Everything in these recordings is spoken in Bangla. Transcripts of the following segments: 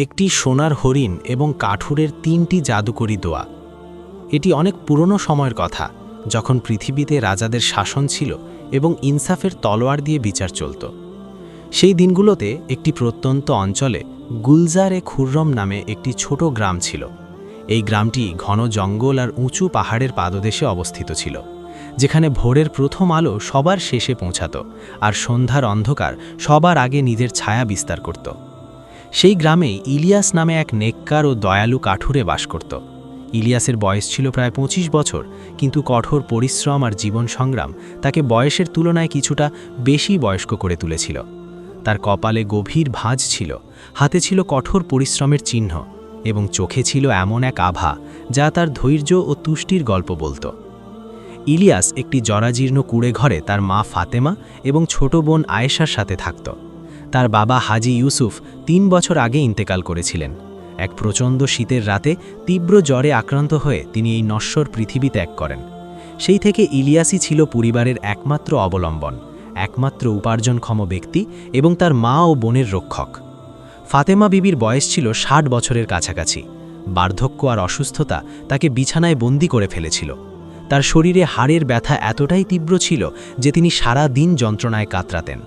একটি সোনার হরিণ এবং কাঠুরের ৩টি জাদুকরি দোয়া। এটি অনেক পুরনো সময়ের কথা, যখন পৃথিবীতে রাজাদের শাসন ছিল এবং ইনসাফের তলোয়ার দিয়ে বিচার চলত। সেই দিনগুলোতে একটি প্রত্যন্ত অঞ্চলে গুলজার-এ খুররম নামে একটি ছোট গ্রাম ছিল। এই গ্রামটি ঘন জঙ্গল আর উঁচু পাহাড়ের পাদদেশে অবস্থিত ছিল, যেখানে ভোরের প্রথম আলো সবার শেষে পৌঁছাত আর সন্ধ্যার অন্ধকার সবার আগে নিজের ছায়া বিস্তার করত। সেই গ্রামে ইলিয়াস নামে এক নেককার ও দয়ালু কাঠুরে বাস করত। ইলিয়াসের বয়স ছিল প্রায় ২৫ বছর, কিন্তু কঠোর পরিশ্রম আর জীবন সংগ্রাম তাকে বয়সের তুলনায় কিছুটা বেশি বয়স্ক করে তুলেছিল। তার কপালে গভীর ভাঁজ ছিল, হাতে ছিল কঠোর পরিশ্রমের চিহ্ন এবং চোখে ছিল এমন এক আভা যা তার ধৈর্য ও তুষ্টির গল্প বলত। ইলিয়াস একটি জরাজীর্ণ কুঁড়ে ঘরে তার মা ফাতেমা এবং ছোট বোন আয়েশার সাথে থাকত। তার বাবা হাজি ইউসুফ ৩ বছর আগে ইন্তেকাল করেছিলেন। এক প্রচণ্ড শীতের রাতে তীব্র জ্বরে আক্রান্ত হয়ে তিনি এই নশ্বর পৃথিবী ত্যাগ করেন। সেই থেকে ইলিয়াসই ছিল পরিবারের একমাত্র অবলম্বন, একমাত্র উপার্জনক্ষম ব্যক্তি এবং তার মা ও বোনের রক্ষক। ফাতেমা বিবির বয়স ছিল ৬০ বছরের কাছাকাছি। বার্ধক্য আর অসুস্থতা তাকে বিছানায় বন্দি করে ফেলেছিল। তার শরীরে হাড়ের ব্যথা এতটাই তীব্র ছিল যে তিনি সারা দিন যন্ত্রণায় কাতরাতেন।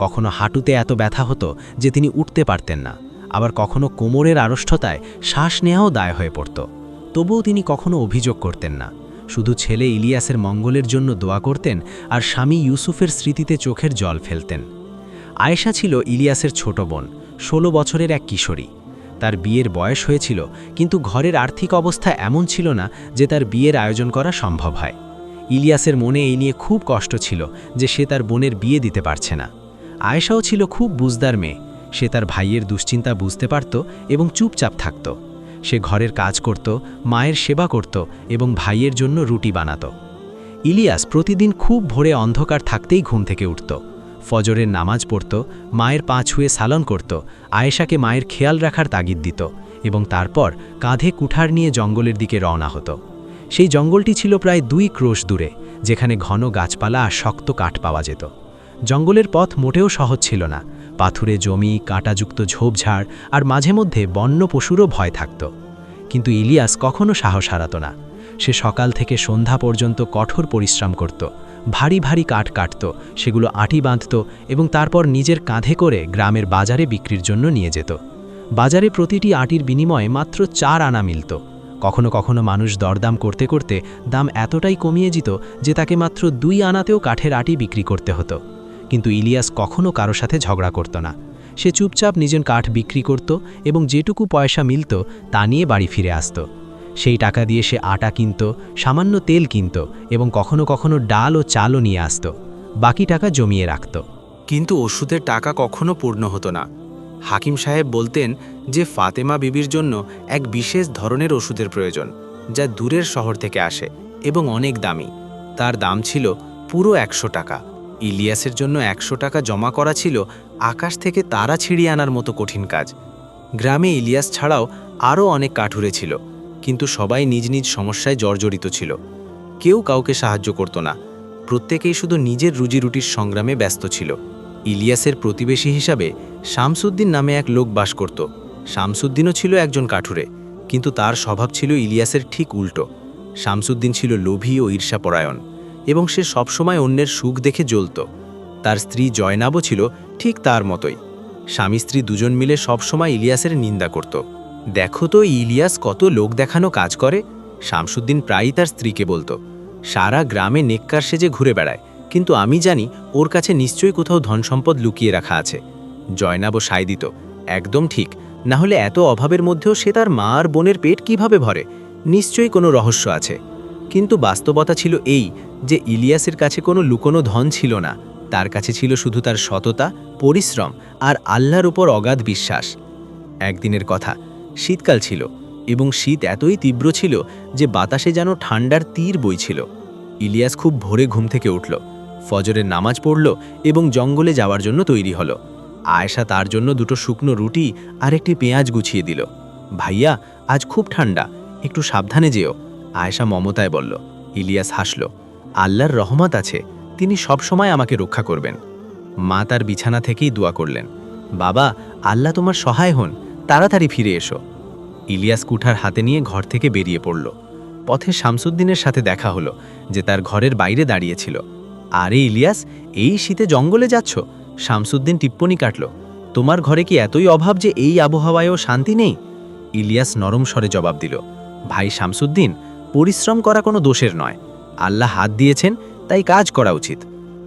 কখনো হাঁটুতে এত ব্যথা হতো যে তিনি উঠতে পারতেন না, আবার কখনো কোমরের আড়ষ্ঠতায় শ্বাস নেওয়াও দায় হয়ে পড়ত। তবুও তিনি কখনো অভিযোগ করতেন না, শুধু ছেলে ইলিয়াসের মঙ্গলের জন্য দোয়া করতেন আর স্বামী ইউসুফের স্মৃতিতে চোখের জল ফেলতেন। আয়েশা ছিল ইলিয়াসের ছোট বোন, ১৬ বছরের এক কিশোরী। তার বিয়ের বয়স হয়েছিল, কিন্তু ঘরের আর্থিক অবস্থা এমন ছিল না যে তার বিয়ের আয়োজন করা সম্ভব হয়। ইলিয়াসের মনে এই নিয়ে খুব কষ্ট ছিল যে সে তার বোনের বিয়ে দিতে পারছে না। আয়েশাও ছিল খুব বুঝদার মেয়ে। সে তার ভাইয়ের দুশ্চিন্তা বুঝতে পারত এবং চুপচাপ থাকত। সে ঘরের কাজ করত, মায়ের সেবা করত এবং ভাইয়ের জন্য রুটি বানাত। ইলিয়াস প্রতিদিন খুব ভোরে অন্ধকার থাকতেই ঘুম থেকে উঠত, ফজরের নামাজ পড়ত, মায়ের পা ছুঁয়ে সালাম করত, আয়েশাকে মায়ের খেয়াল রাখার তাগিদ দিত এবং তারপর কাঁধে কুঠার নিয়ে জঙ্গলের দিকে রওনা হতো। সেই জঙ্গলটি ছিল প্রায় ২ ক্রোশ দূরে, যেখানে ঘন গাছপালা আর শক্ত কাঠ পাওয়া যেত। জঙ্গলের পথ মোটেও সহজ ছিল না। পাথুরে জমি, কাঁটাযুক্ত ঝোপঝাড় আর মাঝে মধ্যে বন্য পশুরও ভয় থাকত। কিন্তু ইলিয়াস কখনো সাহস হারাত না। সে সকাল থেকে সন্ধ্যা পর্যন্ত কঠোর পরিশ্রম করত, ভারী ভারী কাঠ কাটত, সেগুলো আঁটি বাঁধত এবং তারপর নিজের কাঁধে করে গ্রামের বাজারে বিক্রির জন্য নিয়ে যেত। বাজারে প্রতিটি আঁটির বিনিময়ে মাত্র ৪ আনা মিলত। কখনো কখনো মানুষ দরদাম করতে করতে দাম এতটাই কমিয়ে যেত যে তাকে মাত্র ২ আনাতেও কাঠের আঁটি বিক্রি করতে হতো। কিন্তু ইলিয়াস কখনো কারো সাথে ঝগড়া করত না। সে চুপচাপ নিজের কাঠ বিক্রি করত এবং যেটুকু পয়সা মিলত তা নিয়ে বাড়ি ফিরে আসত। সেই টাকা দিয়ে সে আটা কিনত, সামান্য তেল কিনত এবং কখনো কখনো ডাল ও চালও নিয়ে আসত। বাকি টাকা জমিয়ে রাখত। কিন্তু ওষুধের টাকা কখনো পূর্ণ হতো না। হাকিম সাহেব বলতেন যে ফাতেমা বিবির জন্য এক বিশেষ ধরনের ওষুধের প্রয়োজন, যা দূরের শহর থেকে আসে এবং অনেক দামি। তার দাম ছিল পুরো ১০০ টাকা। ইলিয়াসের জন্য ১০০ টাকা জমা করা ছিল আকাশ থেকে তারা ছিঁড়িয়ে আনার মতো কঠিন কাজ। গ্রামে ইলিয়াস ছাড়াও আরও অনেক কাঠুরে ছিল, কিন্তু সবাই নিজ নিজ সমস্যায় জর্জরিত ছিল। কেউ কাউকে সাহায্য করত না। প্রত্যেকেই শুধু নিজের রুজিরুটির সংগ্রামে ব্যস্ত ছিল। ইলিয়াসের প্রতিবেশী হিসাবে শামসুদ্দিন নামে এক লোক বাস করত। শামসুদ্দিনও ছিল একজন কাঠুরে, কিন্তু তার স্বভাব ছিল ইলিয়াসের ঠিক উল্টো। শামসুদ্দিন ছিল লোভী ও ঈর্ষাপরায়ণ এবং সে সবসময় অন্যের সুখ দেখে জ্বলত। তার স্ত্রী জয়নাবও ছিল ঠিক তার মতোই। স্বামী স্ত্রী দুজন মিলে সবসময় ইলিয়াসের নিন্দা করত। দেখো তো ইলিয়াস কত লোক দেখানো কাজ করে, শামসুদ্দিন প্রায়ই তার স্ত্রীকে বলতো। সারা গ্রামে নেককার সেজে ঘুরে বেড়ায়, কিন্তু আমি জানি ওর কাছে নিশ্চয়ই কোথাও ধনসম্পদ লুকিয়ে রাখা আছে। জয়নাবও সায় দিত, একদম ঠিক, না হলে এত অভাবের মধ্যেও সে তার মা আর বোনের পেট কিভাবে ভরে? নিশ্চয়ই কোনো রহস্য আছে। কিন্তু বাস্তবতা ছিল এই যে ইলিয়াসের কাছে কোনো লুকোনো ধন ছিল না। তার কাছে ছিল শুধু তার সততা, পরিশ্রম আর আল্লাহর উপর অগাধ বিশ্বাস। একদিনের কথা, শীতকাল ছিল এবং শীত এতই তীব্র ছিল যে বাতাসে যেন ঠান্ডার তীর বইছিল। ইলিয়াস খুব ভোরে ঘুম থেকে উঠল, ফজরের নামাজ পড়ল এবং জঙ্গলে যাওয়ার জন্য তৈরি হলো। আয়েশা তার জন্য 2টো শুকনো রুটি আর একটি পেঁয়াজ গুছিয়ে দিল। ভাইয়া, আজ খুব ঠান্ডা, একটু সাবধানে যেও, আয়েশা মমতায় বলল। ইলিয়াস হাসল। আল্লাহর রহমত আছে, তিনি সবসময় আমাকে রক্ষা করবেন। মা তার বিছানা থেকেই দোয়া করলেন, বাবা, আল্লাহ তোমার সহায় হন, তাড়াতাড়ি ফিরে এসো। ইলিয়াস কুঠার হাতে নিয়ে ঘর থেকে বেরিয়ে পড়ল। পথে শামসুদ্দিনের সাথে দেখা হলো, যে তার ঘরের বাইরে দাঁড়িয়েছিল। আরে ইলিয়াস, এই শীতে জঙ্গলে যাচ্ছ? শামসুদ্দিন টিপ্পনি কাটল, তোমার ঘরে কি এতই অভাব যে এই আবহাওয়ায়ও শান্তি নেই? ইলিয়াস নরম স্বরে জবাব দিল, ভাই শামসুদ্দিন, পরিশ্রম করা কোনো দোষের নয়। আল্লাহ হাত দিয়েছেন, তাই কাজ করা উচিত।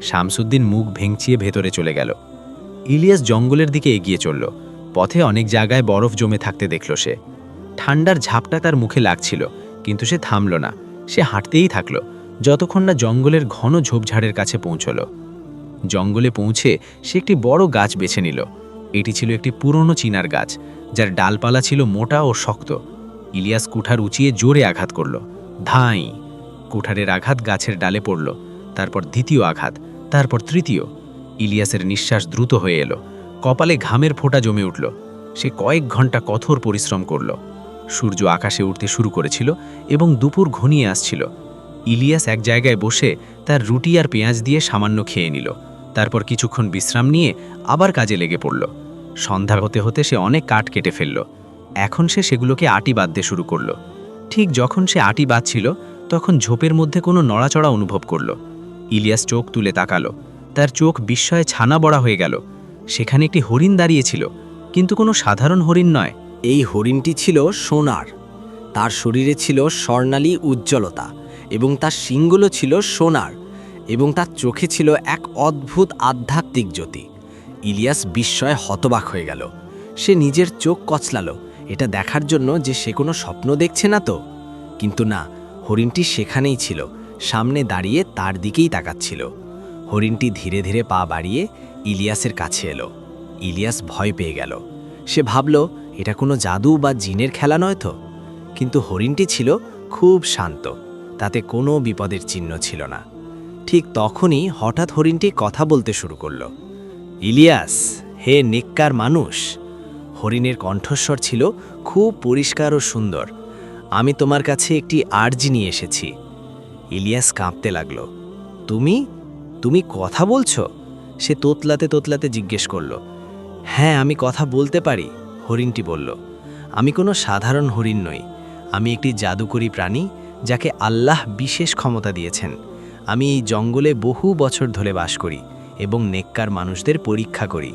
শামসুদ্দিন মুখ ভেঙচিয়ে ভেতরে চলে গেল। ইলিয়াস জঙ্গলের দিকে এগিয়ে চলল। পথে অনেক জায়গায় বরফ জমে থাকতে দেখল সে। ঠান্ডার ঝাপটা তার মুখে লাগছিল, কিন্তু সে থামল না। সে হাঁটতেই থাকল, যতক্ষণ না জঙ্গলের ঘন ঝোপঝাড়ের কাছে পৌঁছল। জঙ্গলে পৌঁছে সে একটি বড় গাছ বেছে নিল। এটি ছিল একটি পুরনো চিনার গাছ, যার ডালপালা ছিল মোটা ও শক্ত। ইলিয়াস কুঠার উঁচিয়ে জোরে আঘাত করল। ধাঁই! কুঠারের আঘাত গাছের ডালে পড়ল, তারপর দ্বিতীয় আঘাত, তারপর তৃতীয়। ইলিয়াসের নিঃশ্বাস দ্রুত হয়ে এলো, কপালে ঘামের ফোঁটা জমে উঠল। সে কয়েক ঘন্টা কঠোর পরিশ্রম করল। সূর্য আকাশে উঠতে শুরু করেছিল এবং দুপুর ঘনিয়ে আসছিল। ইলিয়াস এক জায়গায় বসে তার রুটি আর পেঁয়াজ দিয়ে সামান্য খেয়ে নিল। তারপর কিছুক্ষণ বিশ্রাম নিয়ে আবার কাজে লেগে পড়ল। সন্ধ্যা হতে হতে সে অনেক কাঠ কেটে ফেলল। এখন সে সেগুলোকে আটি বাঁধতে শুরু করল। ঠিক যখন সে আটি বাঁধছিল, তখন ঝোপের মধ্যে কোনো নড়াচড়া অনুভব করল। ইলিয়াস চোখ তুলে তাকালো। তার চোখ বিস্ময়ে ছানা বড়া হয়ে গেল। সেখানে একটি হরিণ দাঁড়িয়েছিল, কিন্তু কোনো সাধারণ হরিণ নয়। এই হরিণটি ছিল সোনার। তার শরীরে ছিল স্বর্ণালী উজ্জ্বলতা এবং তার শিংগুলো ছিল সোনার, এবং তার চোখে ছিল এক অদ্ভুত আধ্যাত্মিক জ্যোতি। ইলিয়াস বিস্ময়ে হতবাক হয়ে গেল। সে নিজের চোখ কচলালো, এটা দেখার জন্য যে সে কোনো স্বপ্ন দেখছে না তো। কিন্তু না, হরিণটি সেখানেই ছিল, সামনে দাঁড়িয়ে তার দিকেই তাকাচ্ছিল। হরিণটি ধীরে ধীরে পা বাড়িয়ে ইলিয়াসের কাছে এলো। ইলিয়াস ভয় পেয়ে গেল। সে ভাবল, এটা কোনো জাদু বা জিনের খেলা নয় তো। কিন্তু হরিণটি ছিল খুব শান্ত, তাতে কোনো বিপদের চিহ্ন ছিল না। ঠিক তখনই হঠাৎ হরিণটি কথা বলতে শুরু করল। ইলিয়াস, হে নেককার মানুষ। হরিণের কণ্ঠস্বর ছিল খুব পরিষ্কার ও সুন্দর। আমি তোমার কাছে একটি আর্জি নিয়ে এসেছি। ইলিয়াস কাঁপতে লাগল। তুমি তুমি কথা বলছো? সে তোতলাতে তোতলাতে জিজ্ঞেস করল। হ্যাঁ, আমি কথা বলতে পারি, হরিণটি বলল। আমি কোনো সাধারণ হরিণ নই। আমি একটি জাদুকরী প্রাণী, যাকে আল্লাহ বিশেষ ক্ষমতা দিয়েছেন। আমি এই জঙ্গলে বহু বছর ধরে বাস করি এবং নেককার মানুষদের পরীক্ষা করি।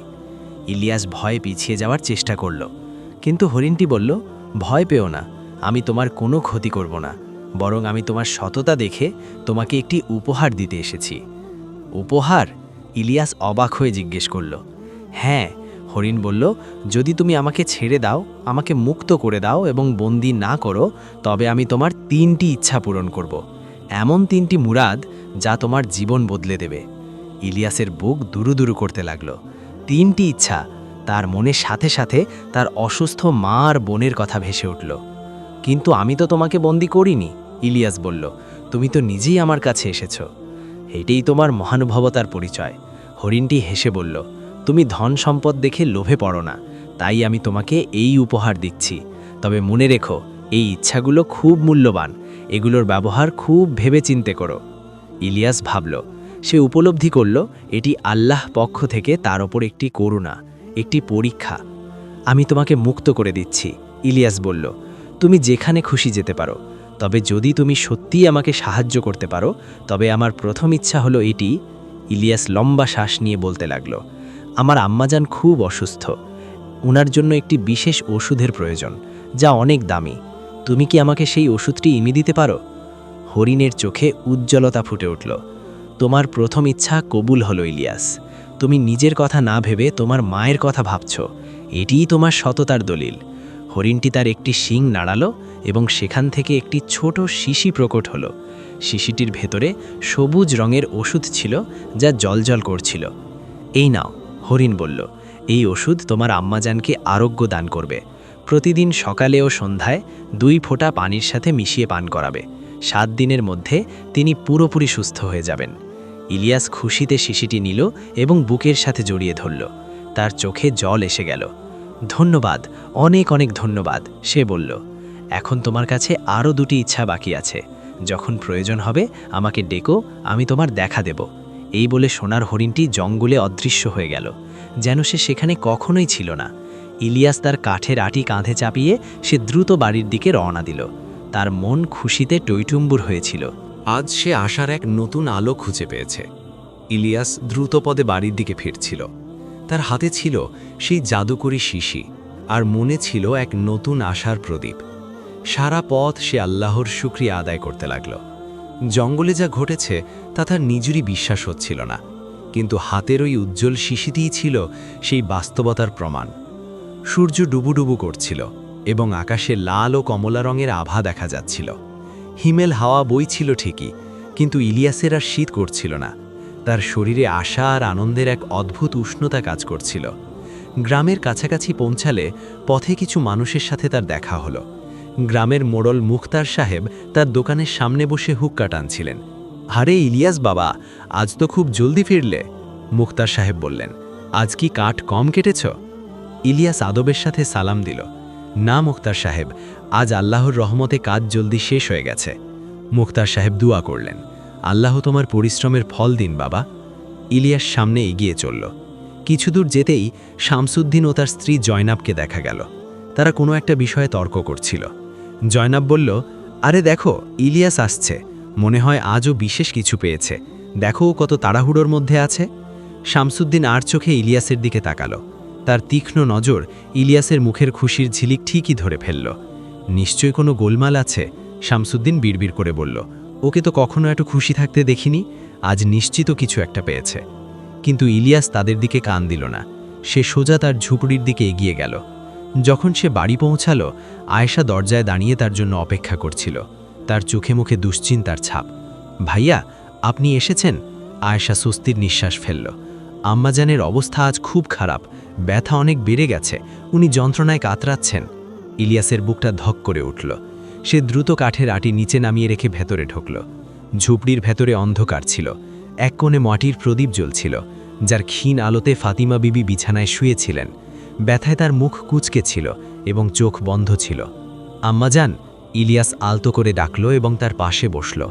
ইলিয়াস ভয়ে পিছিয়ে যাওয়ার চেষ্টা করল, কিন্তু হরিণটি বলল, ভয় পেও না, আমি তোমার কোনো ক্ষতি করব না। বরং আমি তোমার সততা দেখে তোমাকে একটি উপহার দিতে এসেছি। উপহার? ইলিয়াস অবাক হয়ে জিজ্ঞেস করল। হ্যাঁ, হরিণ বলল, যদি তুমি আমাকে ছেড়ে দাও, আমাকে মুক্ত করে দাও এবং বন্দী না করো, তবে আমি তোমার 3টি ইচ্ছা পূরণ করব। এমন 3টি মুরাদ যা তোমার জীবন বদলে দেবে। ইলিয়াসের বুক দুরুদুরু করতে লাগল। 3টি ইচ্ছা! তার মনের সাথে সাথে তার অসুস্থ মা আর বোনের কথা ভেসে উঠল। কিন্তু আমি তো তোমাকে বন্দী করিনি, ইলিয়াস বলল। তুমি তো নিজেই আমার কাছে এসেছ। এটাই তোমার মহানুভবতার পরিচয়। হরিণটি হেসে বলল, তুমি ধন সম্পদ দেখে লোভে পড়ো না, তাই আমি তোমাকে এই উপহার দিচ্ছি। তবে মনে রেখো, এই ইচ্ছাগুলো খুব মূল্যবান, এগুলোর ব্যবহার খুব ভেবেচিন্তে করো। ইলিয়াস ভাবল। সে উপলব্ধি করল, এটি আল্লাহ পক্ষ থেকে তার ওপর একটি করুণা, একটি পরীক্ষা। আমি তোমাকে মুক্ত করে দিচ্ছি, ইলিয়াস বলল। তুমি যেখানে খুশি যেতে পারো। তবে যদি তুমি সত্যিই আমাকে সাহায্য করতে পারো, তবে আমার প্রথম ইচ্ছা হলো এটি। ইলিয়াস লম্বা শ্বাস নিয়ে বলতে লাগল, আমার আম্মাজান খুব অসুস্থ। ওনার জন্য একটি বিশেষ ওষুধের প্রয়োজন, যা অনেক দামি। তুমি কি আমাকে সেই ওষুধটি এনে দিতে পারো? হরিণের চোখে উজ্জ্বলতা ফুটে উঠল। তোমার প্রথম ইচ্ছা কবুল হলো ইলিয়াস। তুমি নিজের কথা না ভেবে তোমার মায়ের কথা ভাবছ, এটিই তোমার সততার দলিল। হরিণটি তার একটি শিং নাড়ালো এবং সেখান থেকে একটি ছোট শিশি প্রকট হলো। শিশিটির ভেতরে সবুজ রঙের ওষুধ ছিল, যা জ্বলজ্বল করছিল। এই নাও, হরিণ বলল, এই ওষুধ তোমার আম্মাজানকে আরোগ্য দান করবে। প্রতিদিন সকালে ও সন্ধ্যায় 2 ফোঁটা পানির সাথে মিশিয়ে পান করাবে। 7 দিনের মধ্যে তিনি পুরোপুরি সুস্থ হয়ে যাবেন। ইলিয়াস খুশিতে শিশিটি নিল এবং বুকের সাথে জড়িয়ে ধরল। তার চোখে জল এসে গেল। ধন্যবাদ, অনেক অনেক ধন্যবাদ, সে বলল। এখন তোমার কাছে আরও 2টি ইচ্ছা বাকি আছে। যখন প্রয়োজন হবে আমাকে ডেকো, আমি তোমার দেখা দেব। এই বলে সোনার হরিণটি জঙ্গলে অদৃশ্য হয়ে গেল, যেন সে সেখানে কখনোই ছিল না। ইলিয়াস তার কাঠের আটি কাঁধে চাপিয়ে সে দ্রুত বাড়ির দিকে রওনা দিল। তার মন খুশিতে টইটুম্বুর হয়েছিল। আজ সে আশার এক নতুন আলো খুঁজে পেয়েছে। ইলিয়াস দ্রুতপদে বাড়ির দিকে ফিরছিল। তার হাতে ছিল সেই জাদুকরী শিশি, আর মনে ছিল এক নতুন আশার প্রদীপ। সারা পথ সে আল্লাহর শুকরিয়া আদায় করতে লাগল। জঙ্গলে যা ঘটেছে তা তার নিজেরই বিশ্বাস হচ্ছিল না, কিন্তু হাতের ওই উজ্জ্বল শিশিটিই ছিল সেই বাস্তবতার প্রমাণ। সূর্য ডুবুডুবু করছিল এবং আকাশে লাল ও কমলা রঙের আভা দেখা যাচ্ছিল। হিমেল হাওয়া বইছিল ঠিকই, কিন্তু ইলিয়াসের আর শীত করছিল না। তার শরীরে আশা আর আনন্দের এক অদ্ভুত উষ্ণতা কাজ করছিল। গ্রামের কাছাকাছি পৌঁছালে পথে কিছু মানুষের সাথে তার দেখা হলো। গ্রামের মোড়ল মুখতার সাহেব তার দোকানের সামনে বসে হুক্কা টানছিলেন। আরে ইলিয়াস বাবা, আজ তো খুব জলদি ফিরলে। মুখতার সাহেব বললেন, আজ কি কাঠ কম কেটেছ? ইলিয়াস আদবের সাথে সালাম দিল। না মুখতার সাহেব, আজ আল্লাহর রহমতে কাজ জলদি শেষ হয়ে গেছে। মুখতার সাহেব দুয়া করলেন, আল্লাহ তোমার পরিশ্রমের ফল দিন বাবা। ইলিয়াস সামনে এগিয়ে চলল। কিছু দূর যেতেই শামসুদ্দিন ও তার স্ত্রী জয়নাবকে দেখা গেল। তারা কোনো একটা বিষয়ে তর্ক করছিল। জয়নাব বলল, আরে দেখো, ইলিয়াস আসছে, মনে হয় আজও বিশেষ কিছু পেয়েছে। দেখো ও কত তাড়াহুড়োর মধ্যে আছে। শামসুদ্দিন আর চোখে ইলিয়াসের দিকে তাকালো। তার তীক্ষ্ণ নজর ইলিয়াসের মুখের খুশির ঝিলিক ঠিকই ধরে ফেলল। নিশ্চয়ই কোনো গোলমাল আছে, শামসুদ্দিন বিড়বিড় করে বলল। ওকে তো কখনো এত খুশি থাকতে দেখিনি, আজ নিশ্চিত কিছু একটা পেয়েছে। কিন্তু ইলিয়াস তাদের দিকে কান দিল না। সে সোজা তার ঝুপড়ির দিকে এগিয়ে গেল। যখন সে বাড়ি পৌঁছালো, আয়েশা দরজায় দাঁড়িয়ে তার জন্য অপেক্ষা করছিল। তার চোখে মুখে দুশ্চিন্তার ছাপ। ভাইয়া, আপনি এসেছেন? আয়েশা স্বস্তির নিঃশ্বাস ফেলল। আম্মাজানের অবস্থা আজ খুব খারাপ, ব্যথা অনেক বেড়ে গেছে, উনি যন্ত্রণায় কাতরাচ্ছেন। ইলিয়াসের বুকটা ধক করে উঠল। সে দ্রুত কাঠের আটি নিচে নামিয়ে রেখে ভেতরে ঢুকল। ঝুপড়ির ভেতরে অন্ধকার ছিল। এক কোণে মাটির প্রদীপ জ্বলছিল, যার ক্ষীণ আলোতে ফাতিমা বিবি বিছানায় শুয়েছিলেন। ব্যথায় তার মুখ কুঁচকে ছিল এবং চোখ বন্ধ ছিল। আম্মাজান, ইলিয়াস আলতো করে ডাকল এবং তার পাশে বসল।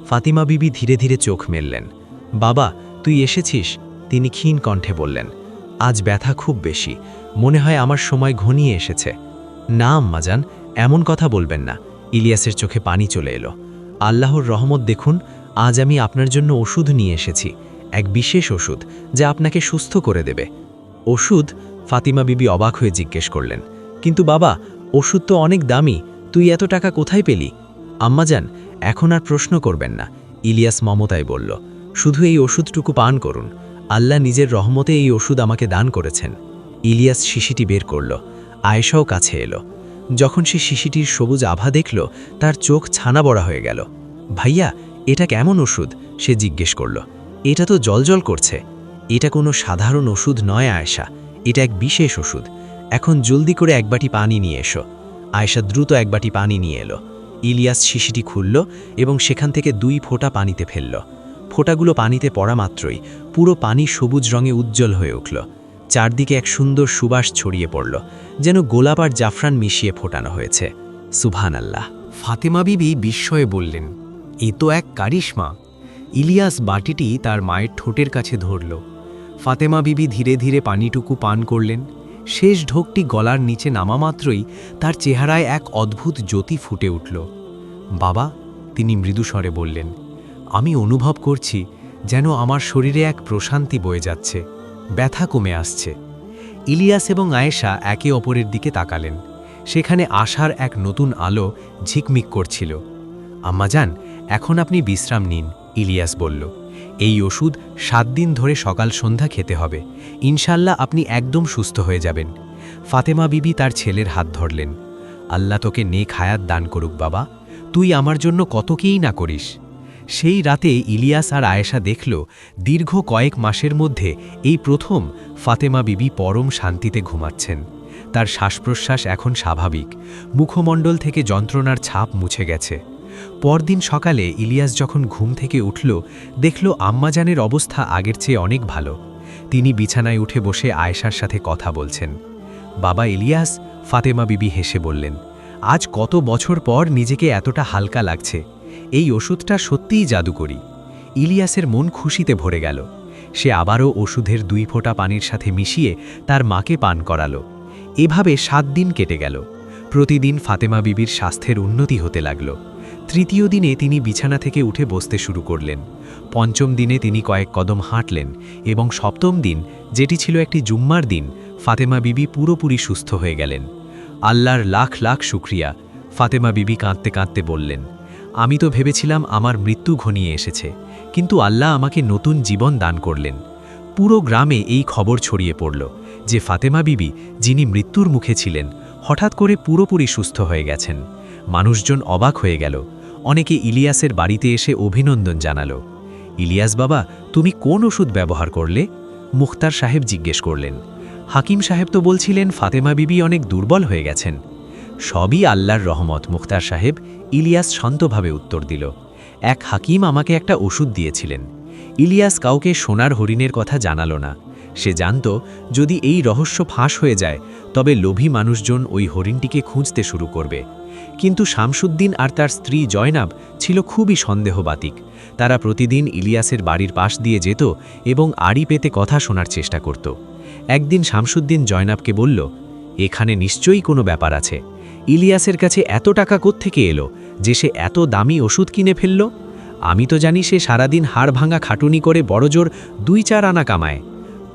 ফাতিমা বিবি ধীরে ধীরে চোখ মেললেন। বাবা, তুই এসেছিস? তিনি ক্ষীণ কণ্ঠে বললেন। আজ ব্যথা খুব বেশি, মনে হয় আমার সময় ঘনিয়ে এসেছে। না আম্মাজান, এমন কথা বলবেন না। ইলিয়াসের চোখে পানি চলে এলো। আল্লাহর রহমত দেখুন, আজ আমি আপনার জন্য ওষুধ নিয়ে এসেছি, এক বিশেষ ওষুধ যা আপনাকে সুস্থ করে দেবে। ওষুধ? ফাতিমা বিবি অবাক হয়ে জিজ্ঞেস করলেন। কিন্তু বাবা, ওষুধ তো অনেক দামি, তুই এত টাকা কোথায় পেলি? আম্মাজান, এখন আর প্রশ্ন করবেন না, ইলিয়াস মমতায় বলল। শুধু এই ওষুধটুকু পান করুন, আল্লাহ নিজের রহমতে এই ওষুধ আমাকে দান করেছেন। ইলিয়াস শিশিটি বের করল। আয়েশাও কাছে এলো। যখন সে শিশিটির সবুজ আভা দেখল, তার চোখ ছানা বড়া হয়ে গেল। ভাইয়া, এটা কেমন ওষুধ? সে জিজ্ঞেস করল। এটা তো জলজল করছে। এটা কোনো সাধারণ ওষুধ নয় আয়েশা, এটা এক বিশেষ ওষুধ। এখন জলদি করে এক বাটি পানি নিয়ে এসো। আয়েশা দ্রুত এক বাটি পানি নিয়ে এলো। ইলিয়াস শিশিটি খুলল এবং সেখান থেকে 2 ফোঁটা পানিতে ফেলল। ফোঁটাগুলো পানিতে পড়া মাত্রই পুরো পানি সবুজ রঙে উজ্জ্বল হয়ে উঠল। চারদিকে এক সুন্দর সুবাস ছড়িয়ে পড়ল, যেন গোলাপ আর জাফরান মিশিয়ে ফোটানো হয়েছে। সুবহানাল্লাহ। ফাতেমা বিবি বিস্ময়ে বললেন, এ তো এক কারিশমা। ইলিয়াস বাটিটি তার মায়ের ঠোঁটের কাছে ধরল। ফাতেমা বিবি ধীরে ধীরে পানিটুকু পান করলেন। শেষ ঢোকটি গলার নিচে নামা মাত্রই তার চেহারায় এক অদ্ভুত জ্যোতি ফুটে উঠল। বাবা, তিনি মৃদুস্বরে বললেন, আমি অনুভব করছি যেন আমার শরীরে এক প্রশান্তি বয়ে যাচ্ছে, ব্যথা কমে আসছে। ইলিয়াস এবং আয়েশা একে অপরের দিকে তাকালেন। সেখানে আশার এক নতুন আলো ঝিকমিক করছিল। আম্মাজান, এখন আপনি বিশ্রাম নিন, ইলিয়াস বলল। এই ওষুধ 7 দিন ধরে সকাল সন্ধ্যা খেতে হবে, ইনশাল্লাহ আপনি একদম সুস্থ হয়ে যাবেন। ফাতেমা বিবি তার ছেলের হাত ধরলেন। আল্লাহ তোকে নেক হায়াত দান করুক বাবা, তুই আমার জন্য কত কিই না করিস। সেই রাতে ইলিয়াস আর আয়েশা দেখল, দীর্ঘ কয়েক মাসের মধ্যে এই প্রথম ফাতেমা বিবি পরম শান্তিতে ঘুমাচ্ছেন। তার শ্বাসপ্রশ্বাস এখন স্বাভাবিক, মুখমণ্ডল থেকে যন্ত্রণার ছাপ মুছে গেছে। পরদিন সকালে ইলিয়াস যখন ঘুম থেকে উঠল, দেখল আম্মাজানের অবস্থা আগের চেয়ে অনেক ভালো। তিনি বিছানায় উঠে বসে আয়েশার সাথে কথা বলছেন। বাবা ইলিয়াস, ফাতেমা বিবি হেসে বললেন, আজ কত বছর পর নিজেকে এতটা হালকা লাগছে। এই ওষুধটা সত্যিই জাদুকরি। ইলিয়াসের মন খুশিতে ভরে গেল। সে আবারও ওষুধের 2 ফোঁটা পানির সাথে মিশিয়ে তার মাকে পান করালো। এভাবে 7 দিন কেটে গেল। প্রতিদিন ফাতেমা বিবির স্বাস্থ্যের উন্নতি হতে লাগল। তৃতীয় দিনে তিনি বিছানা থেকে উঠে বসতে শুরু করলেন। পঞ্চম দিনে তিনি কয়েক কদম হাঁটলেন এবং সপ্তম দিন, যেটি ছিল একটি জুম্মার দিন, ফাতেমা বিবি পুরোপুরি সুস্থ হয়ে গেলেন। আল্লাহর লাখ লাখ শুকরিয়া। ফাতেমা বিবি কাঁদতে কাঁদতে বললেন, আমি তো ভেবেছিলাম আমার মৃত্যু ঘনিয়ে এসেছে, কিন্তু আল্লাহ আমাকে নতুন জীবন দান করলেন। পুরো গ্রামে এই খবর ছড়িয়ে পড়ল যে ফাতেমা বিবি, যিনি মৃত্যুর মুখে ছিলেন, হঠাৎ করে পুরোপুরি সুস্থ হয়ে গেছেন। মানুষজন অবাক হয়ে গেল। অনেকে ইলিয়াসের বাড়িতে এসে অভিনন্দন জানালো। ইলিয়াস বাবা, তুমি কোন ওষুধ ব্যবহার করলে? মুখতার সাহেব জিজ্ঞেস করলেন। হাকিম সাহেব তো বলছিলেন ফাতেমা বিবি অনেক দুর্বল হয়ে গেছেন। সবই আল্লাহর রহমত মুখতার সাহেব, ইলিয়াস শান্তভাবে উত্তর দিল। এক হাকিম আমাকে একটা ওষুধ দিয়েছিলেন। ইলিয়াস কাউকে সোনার হরিণের কথা জানালো না। সে জানত যদি এই রহস্য ফাঁস হয়ে যায় তবে লোভী মানুষজন ওই হরিণটিকে খুঁজতে শুরু করবে। কিন্তু শামসুদ্দিন আর তার স্ত্রী জয়নাব ছিল খুবই সন্দেহবাতিক। তারা প্রতিদিন ইলিয়াসের বাড়ির পাশ দিয়ে যেত এবং আড়ি পেতে কথা শোনার চেষ্টা করত। একদিন শামসুদ্দিন জয়নাবকে বলল, এখানে নিশ্চয়ই কোনো ব্যাপার আছে। ইলিয়াসের কাছে এত টাকা কোত্থেকে এলো যে সে এত দামি ওষুধ কিনে ফেলল? আমি তো জানি সে সারাদিন হাড় ভাঙা খাটুনি করে বড়জোর 2-4 আনা কামায়।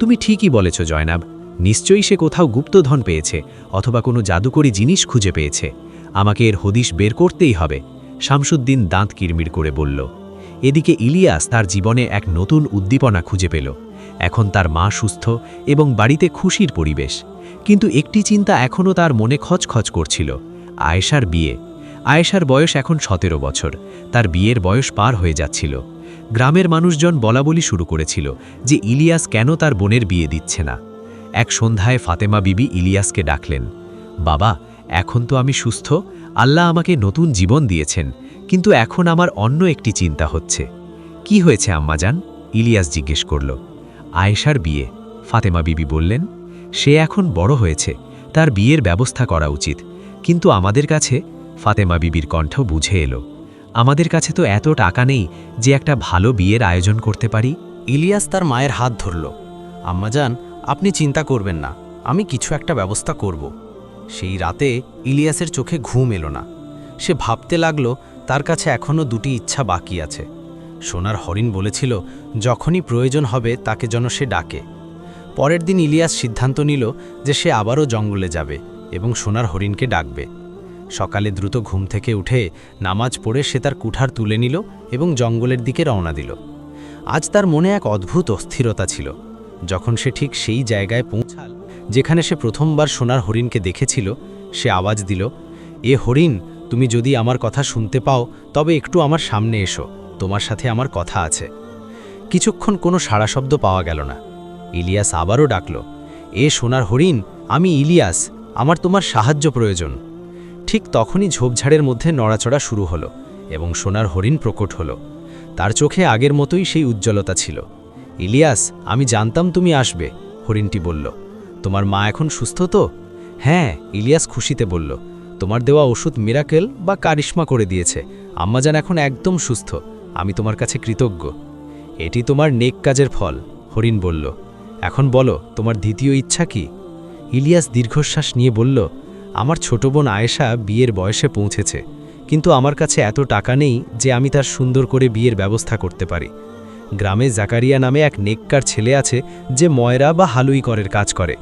তুমি ঠিকই বলেছ জয়নাব, নিশ্চয়ই সে কোথাও গুপ্তধন পেয়েছে অথবা কোনো জাদুকরী জিনিস খুঁজে পেয়েছে। আমাকে এর হদিশ বের করতেই হবে। শামসুদ্দিন দাঁত কিরমির করে বলল। এদিকে ইলিয়াস তার জীবনে এক নতুন উদ্দীপনা খুঁজে পেল। এখন তার মা সুস্থ এবং বাড়িতে খুশির পরিবেশ। কিন্তু একটি চিন্তা এখনও তার মনে খচখচ করছিল, আয়েশার বিয়ে। আয়েশার বয়স এখন 17 বছর। তার বিয়ের বয়স পার হয়ে যাচ্ছিল। গ্রামের মানুষজন বলাবলি শুরু করেছিল যে ইলিয়াস কেন তার বোনের বিয়ে দিচ্ছে না। এক সন্ধ্যায় ফাতেমা বিবি ইলিয়াসকে ডাকলেন। বাবা, এখন তো আমি সুস্থ, আল্লাহ আমাকে নতুন জীবন দিয়েছেন, কিন্তু এখন আমার অন্য একটি চিন্তা হচ্ছে। কি হয়েছে আম্মাজান? ইলিয়াস জিজ্ঞেস করল। আয়েশার বিয়ে, ফাতেমা বিবি বললেন। সে এখন বড় হয়েছে, তার বিয়ের ব্যবস্থা করা উচিত, কিন্তু আমাদের কাছে, ফাতেমা বিবির কণ্ঠ বুঝে এলো, আমাদের কাছে তো এত টাকা নেই যে একটা ভালো বিয়ের আয়োজন করতে পারি। ইলিয়াস তার মায়ের হাত ধরল। আম্মাজান, আপনি চিন্তা করবেন না, আমি কিছু একটা ব্যবস্থা করব। সেই রাতে ইলিয়াসের চোখে ঘুম এলো না। সে ভাবতে লাগলো তার কাছে এখনও 2টি ইচ্ছা বাকি আছে। সোনার হরিণ বলেছিল যখনই প্রয়োজন হবে তাকে যেন সে ডাকে। পরের দিন ইলিয়াস সিদ্ধান্ত নিল যে সে আবারও জঙ্গলে যাবে এবং সোনার হরিণকে ডাকবে। সকালে দ্রুত ঘুম থেকে উঠে নামাজ পড়ে সে তার কুঠার তুলে নিল এবং জঙ্গলের দিকে রওনা দিল। আজ তার মনে এক অদ্ভুত অস্থিরতা ছিল। যখন সে ঠিক সেই জায়গায় পৌঁছাল যেখানে সে প্রথমবার সোনার হরিণকে দেখেছিল, সে আওয়াজ দিল, এ হরিণ, তুমি যদি আমার কথা শুনতে পাও তবে একটু আমার সামনে এসো, তোমার সাথে আমার কথা আছে। কিছুক্ষণ কোনো সাড়া শব্দ পাওয়া গেল না। ইলিয়াস আবারও ডাকল, এ সোনার হরিণ, আমি ইলিয়াস, আমার তোমার সাহায্য প্রয়োজন। ঠিক তখনই ঝোপঝাড়ের মধ্যে নড়াচড়া শুরু হলো এবং সোনার হরিণ প্রকট হলো। তার চোখে আগের মতোই সেই উজ্জ্বলতা ছিল। ইলিয়াস, আমি জানতাম তুমি আসবে, হরিণটি বলল। তোমার মা এখন সুস্থ তো? হ্যাঁ, ইলিয়াস খুশিতে বলল। তোমার দেওয়া ওষুধ মিরাকেল বা কারিশমা করে দিয়েছে। আম্মাজান এখন একদম সুস্থ। আমি তোমার কাছে কৃতজ্ঞ। এটি তোমার নেক কাজের ফল, হরিণ বলল। এখন বলো, তোমার দ্বিতীয় ইচ্ছা কি? ইলিয়াস দীর্ঘশ্বাস নিয়ে বলল, আমার ছোট বোন আয়েশা বিয়ের বয়সে পৌঁছেছে, কিন্তু আমার কাছে এত টাকা নেই যে আমি তার সুন্দর করে বিয়ের ব্যবস্থা করতে পারি। গ্রামে জাকারিয়া নামে এক নেককার ছেলে আছে যে ময়রা বা হালুই করের কাজ করে।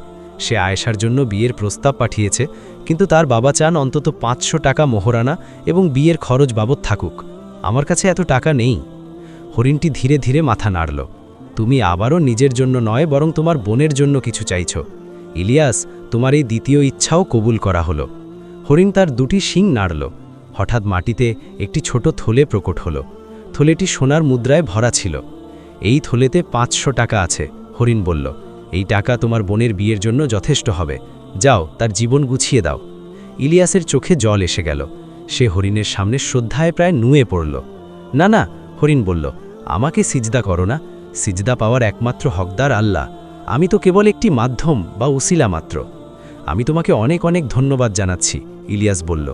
সে আয়েশার জন্য বিয়ের প্রস্তাব পাঠিয়েছে, কিন্তু তার বাবা চান অন্তত 500 টাকা মোহরানা এবং বিয়ের খরচ বাবদ থাকুক। আমার কাছে এত টাকা নেই। হরিণটি ধীরে ধীরে মাথা নাড়ল। তুমি আবারও নিজের জন্য নয় বরং তোমার বোনের জন্য কিছু চাইছ। ইলিয়াস, তোমার এই দ্বিতীয় ইচ্ছাও কবুল করা হলো। হরিণ তার 2টি শিং নাড়ল। হঠাৎ মাটিতে একটি ছোট থলে প্রকট হল। থলেটি সোনার মুদ্রায় ভরা ছিল। এই থলেতে 500 টাকা আছে, হরিণ বলল। এই টাকা তোমার বোনের বিয়ের জন্য যথেষ্ট হবে। যাও, তার জীবন গুছিয়ে দাও। ইলিয়াসের চোখে জল এসে গেল। সে হরিণের সামনে শ্রদ্ধায় প্রায় নুয়ে পড়ল। না না, হরিণ বলল, আমাকে সিজদা করো না। সিজদা পাওয়ার একমাত্র হকদার আল্লাহ। আমি তো কেবল একটি মাধ্যম বা উসিলা মাত্র। আমি তোমাকে অনেক অনেক ধন্যবাদ জানাচ্ছি, ইলিয়াস বলল।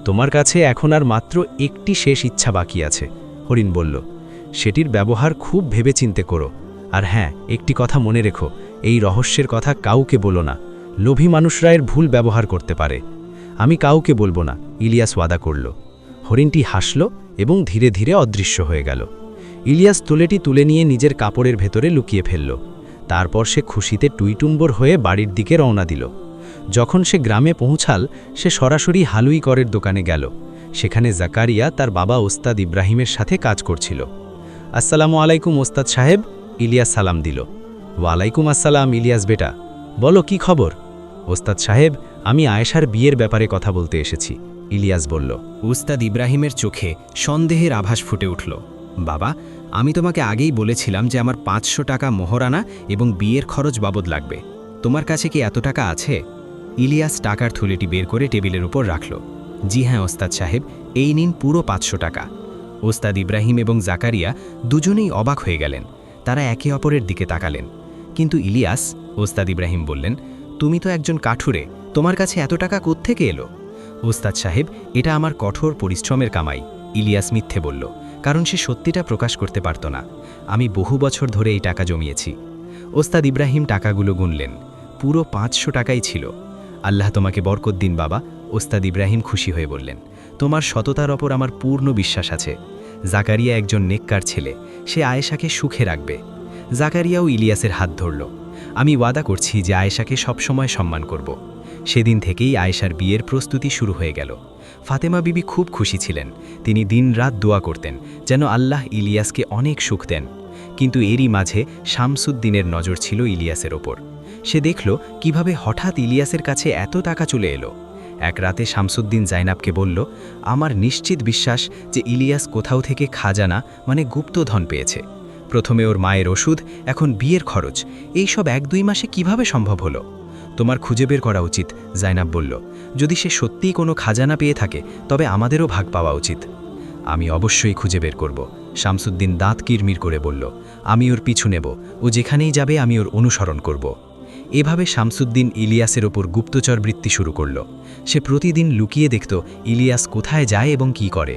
তোমার কাছে এখন আর মাত্র একটি শেষ ইচ্ছা বাকি আছে, হরিণ বলল। সেটির ব্যবহার খুব ভেবেচিন্তে করো। আর হ্যাঁ, একটি কথা মনে রেখো, এই রহস্যের কথা কাউকে বলো না। লোভী মানুষরা এর ভুল ব্যবহার করতে পারে। আমি কাউকে বলবো না, ইলিয়াস ওয়াদা করল। হরিণটি হাসল এবং ধীরে ধীরে অদৃশ্য হয়ে গেল। ইলিয়াস তুলেটি তুলে নিয়ে নিজের কাপড়ের ভেতরে লুকিয়ে ফেলল। তারপর সে খুশিতে টুইটুম্বর হয়ে বাড়ির দিকে রওনা দিল। যখন সে গ্রামে পৌঁছাল, সে সরাসরি হালুই করের দোকানে গেল। সেখানে জাকারিয়া তার বাবা ওস্তাদ ইব্রাহিমের সাথে কাজ করছিল। আসসালামু আলাইকুম ওস্তাদ সাহেব, ইলিয়াস সালাম দিল। ওয়ালাইকুম আসসালাম ইলিয়াস বেটা, বলো কি খবর? ওস্তাদ সাহেব, আমি আয়েশার বিয়ের ব্যাপারে কথা বলতে এসেছি, ইলিয়াস বলল। উস্তাদ ইব্রাহিমের চোখে সন্দেহের আভাস ফুটে উঠল। বাবা, আমি তোমাকে আগেই বলেছিলাম যে আমার 500 টাকা মোহরানা এবং বিয়ের খরচ বাবদ লাগবে। তোমার কাছে কি এত টাকা আছে? ইলিয়াস টাকার থলিটি বের করে টেবিলের উপর রাখল। জি হ্যাঁ ওস্তাদ সাহেব, এই নিন পুরো 500 টাকা। ওস্তাদ ইব্রাহিম এবং জাকারিয়া দুজনেই অবাক হয়ে গেলেন। তারা একে অপরের দিকে তাকালেন। কিন্তু ইলিয়াস, ওস্তাদ ইব্রাহিম বললেন, তুমি তো একজন কাঠুরে, তোমার কাছে এত টাকা কোত্থেকে এলো? ওস্তাদ সাহেব, এটা আমার কঠোর পরিশ্রমের কামাই, ইলিয়াস মিথ্যে বলল, কারণ সে সত্যিটা প্রকাশ করতে পারত না। আমি বহু বছর ধরে এই টাকা জমিয়েছি। ওস্তাদ ইব্রাহিম টাকাগুলো গুনলেন। পুরো 500 টাকাই ছিল। আল্লাহ তোমাকে বরকত দিন বাবা, ওস্তাদ ইব্রাহিম খুশি হয়ে বললেন। তোমার সততার ওপর আমার পূর্ণ বিশ্বাস আছে। জাকারিয়া একজন নেককার ছেলে, সে আয়েশাকে সুখে রাখবে। জাকারিয়াও ইলিয়াসের হাত ধরল। আমি ওয়াদা করছি যে আয়েশাকে সবসময় সম্মান করব। সেদিন থেকেই আয়েশার বিয়ের প্রস্তুতি শুরু হয়ে গেল। ফাতেমা বিবি খুব খুশি ছিলেন। তিনি দিনরাত দোয়া করতেন যেন আল্লাহ ইলিয়াসকে অনেক সুখ দেন। কিন্তু এরই মাঝে শামসুদ্দিনের নজর ছিল ইলিয়াসের ওপর। সে দেখল কিভাবে হঠাৎ ইলিয়াসের কাছে এত টাকা চলে এলো। এক রাতে শামসুদ্দিন জাইনাবকে বলল, আমার নিশ্চিত বিশ্বাস যে ইলিয়াস কোথাও থেকে খাজানা মানে গুপ্তধন পেয়েছে। প্রথমে ওর মায়ের ওষুধ, এখন বিয়ের খরচ, এই সব 1-2 মাসে কিভাবে সম্ভব হলো? তোমার খুঁজে বের করা উচিত, জাইনাব বলল। যদি সে সত্যিই কোনো খাজানা পেয়ে থাকে তবে আমাদেরও ভাগ পাওয়া উচিত। আমি অবশ্যই খুঁজে বের করব, শামসুদ্দিন দাঁত কিরমির করে বলল। আমি ওর পিছু নেব, ও যেখানেই যাবে আমি ওর অনুসরণ করব। এভাবে শামসুদ্দিন ইলিয়াসের ওপর গুপ্তচর বৃত্তি শুরু করল। সে প্রতিদিন লুকিয়ে দেখত ইলিয়াস কোথায় যায় এবং কি করে।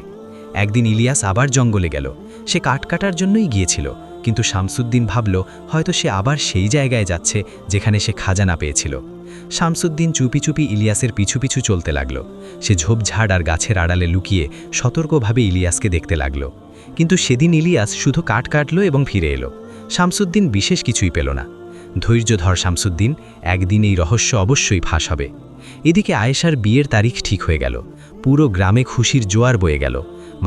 একদিন ইলিয়াস আবার জঙ্গলে গেল। সে কাঠ কাটার জন্যই গিয়েছিল, কিন্তু শামসুদ্দিন ভাবল হয়তো সে আবার সেই জায়গায় যাচ্ছে যেখানে সে খাজানা পেয়েছিল। শামসুদ্দিন চুপি চুপি ইলিয়াসের পিছু পিছু চলতে লাগল। সে ঝোপঝাড় আর গাছের আড়ালে লুকিয়ে সতর্কভাবে ইলিয়াসকে দেখতে লাগল। কিন্তু সেদিন ইলিয়াস শুধু কাঠ কাটল এবং ফিরে এলো। শামসুদ্দিন বিশেষ কিছুই পেল না। ধৈর্য ধর শামসুদ্দিন, একদিন এই রহস্য অবশ্যই ফাঁস হবে। এদিকে আয়েশার বিয়ের তারিখ ঠিক হয়ে গেল। পুরো গ্রামে খুশির জোয়ার বয়ে গেল।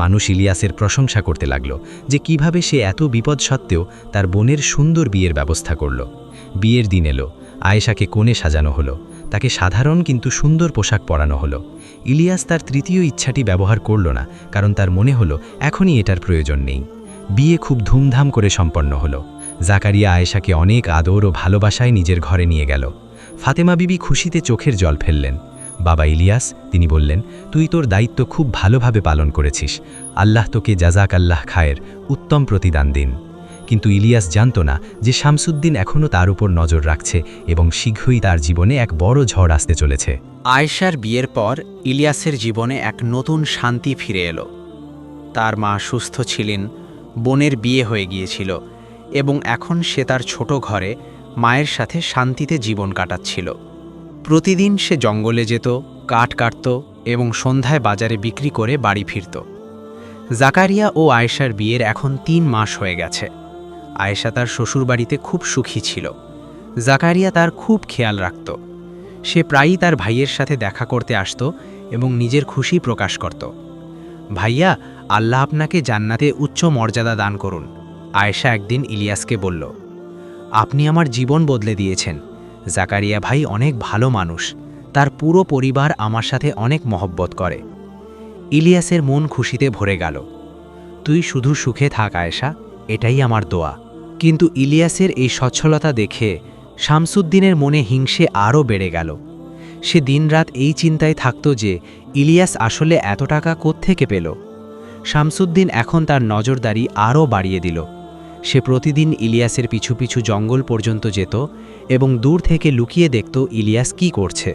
মানুষ ইলিয়াসের প্রশংসা করতে লাগল যে কিভাবে সে এত বিপদ সত্ত্বেও তার বোনের সুন্দর বিয়ের ব্যবস্থা করল। বিয়ের দিন এলো। আয়েশাকে কোণে সাজানো হলো। তাকে সাধারণ কিন্তু সুন্দর পোশাক পরানো হলো। ইলিয়াস তার তৃতীয় ইচ্ছাটি ব্যবহার করল না, কারণ তার মনে হলো এখনই এটার প্রয়োজন নেই। বিয়ে খুব ধুমধাম করে সম্পন্ন হলো। জাকারিয়া আয়েশাকে অনেক আদর ও ভালোবাসায় নিজের ঘরে নিয়ে গেল। ফাতেমা বিবি খুশিতে চোখের জল ফেললেন। বাবা ইলিয়াস, তিনি বললেন, তুই তোর দায়িত্ব খুব ভালোভাবে পালন করেছিস। আল্লাহ তোকে জাজাক আল্লাহ খায়ের উত্তম প্রতিদান দিন। কিন্তু ইলিয়াস জানত না যে শামসুদ্দিন এখনও তার উপর নজর রাখছে এবং শীঘ্রই তার জীবনে এক বড় ঝড় আসতে চলেছে। আয়েশার বিয়ের পর ইলিয়াসের জীবনে এক নতুন শান্তি ফিরে এলো। তার মা সুস্থ ছিলেন, বোনের বিয়ে হয়ে গিয়েছিল এবং এখন সে তার ছোট ঘরে মায়ের সাথে শান্তিতে জীবন কাটাচ্ছিল। প্রতিদিন সে জঙ্গলে যেত, কাঠ কাটত এবং সন্ধ্যায় বাজারে বিক্রি করে বাড়ি ফিরত। জাকারিয়া ও আয়েশার বিয়ের এখন 3 মাস হয়ে গেছে। আয়েশা তার শ্বশুরবাড়িতে খুব সুখী ছিল। জাকারিয়া তার খুব খেয়াল রাখত। সে প্রায়ই তার ভাইয়ের সাথে দেখা করতে আসত এবং নিজের খুশি প্রকাশ করত। ভাইয়া, আল্লাহ আপনাকে জান্নাতে উচ্চ মর্যাদা দান করুন, আয়েশা একদিন ইলিয়াসকে বলল। আপনি আমার জীবন বদলে দিয়েছেন। জাকারিয়া ভাই অনেক ভালো মানুষ, তার পুরো পরিবার আমার সাথে অনেক মহব্বত করে। ইলিয়াসের মন খুশিতে ভরে গেল। তুই শুধু সুখে থাক আয়েশা, এটাই আমার দোয়া। কিন্তু ইলিয়াসের এই সচ্ছলতা দেখে শামসুদ্দিনের মনে হিংসে আরও বেড়ে গেল। সে দিনরাত এই চিন্তায় থাকত যে ইলিয়াস আসলে এত টাকা কোত্থেকে পেল। শামসুদ্দিন এখন তার নজরদারি আরও বাড়িয়ে দিল। সে প্রতিদিন ইলিয়াসের পিছু পিছু জঙ্গল পর্যন্ত যেত এবং দূর থেকে লুকিয়ে দেখত ইলিয়াস কি করছে।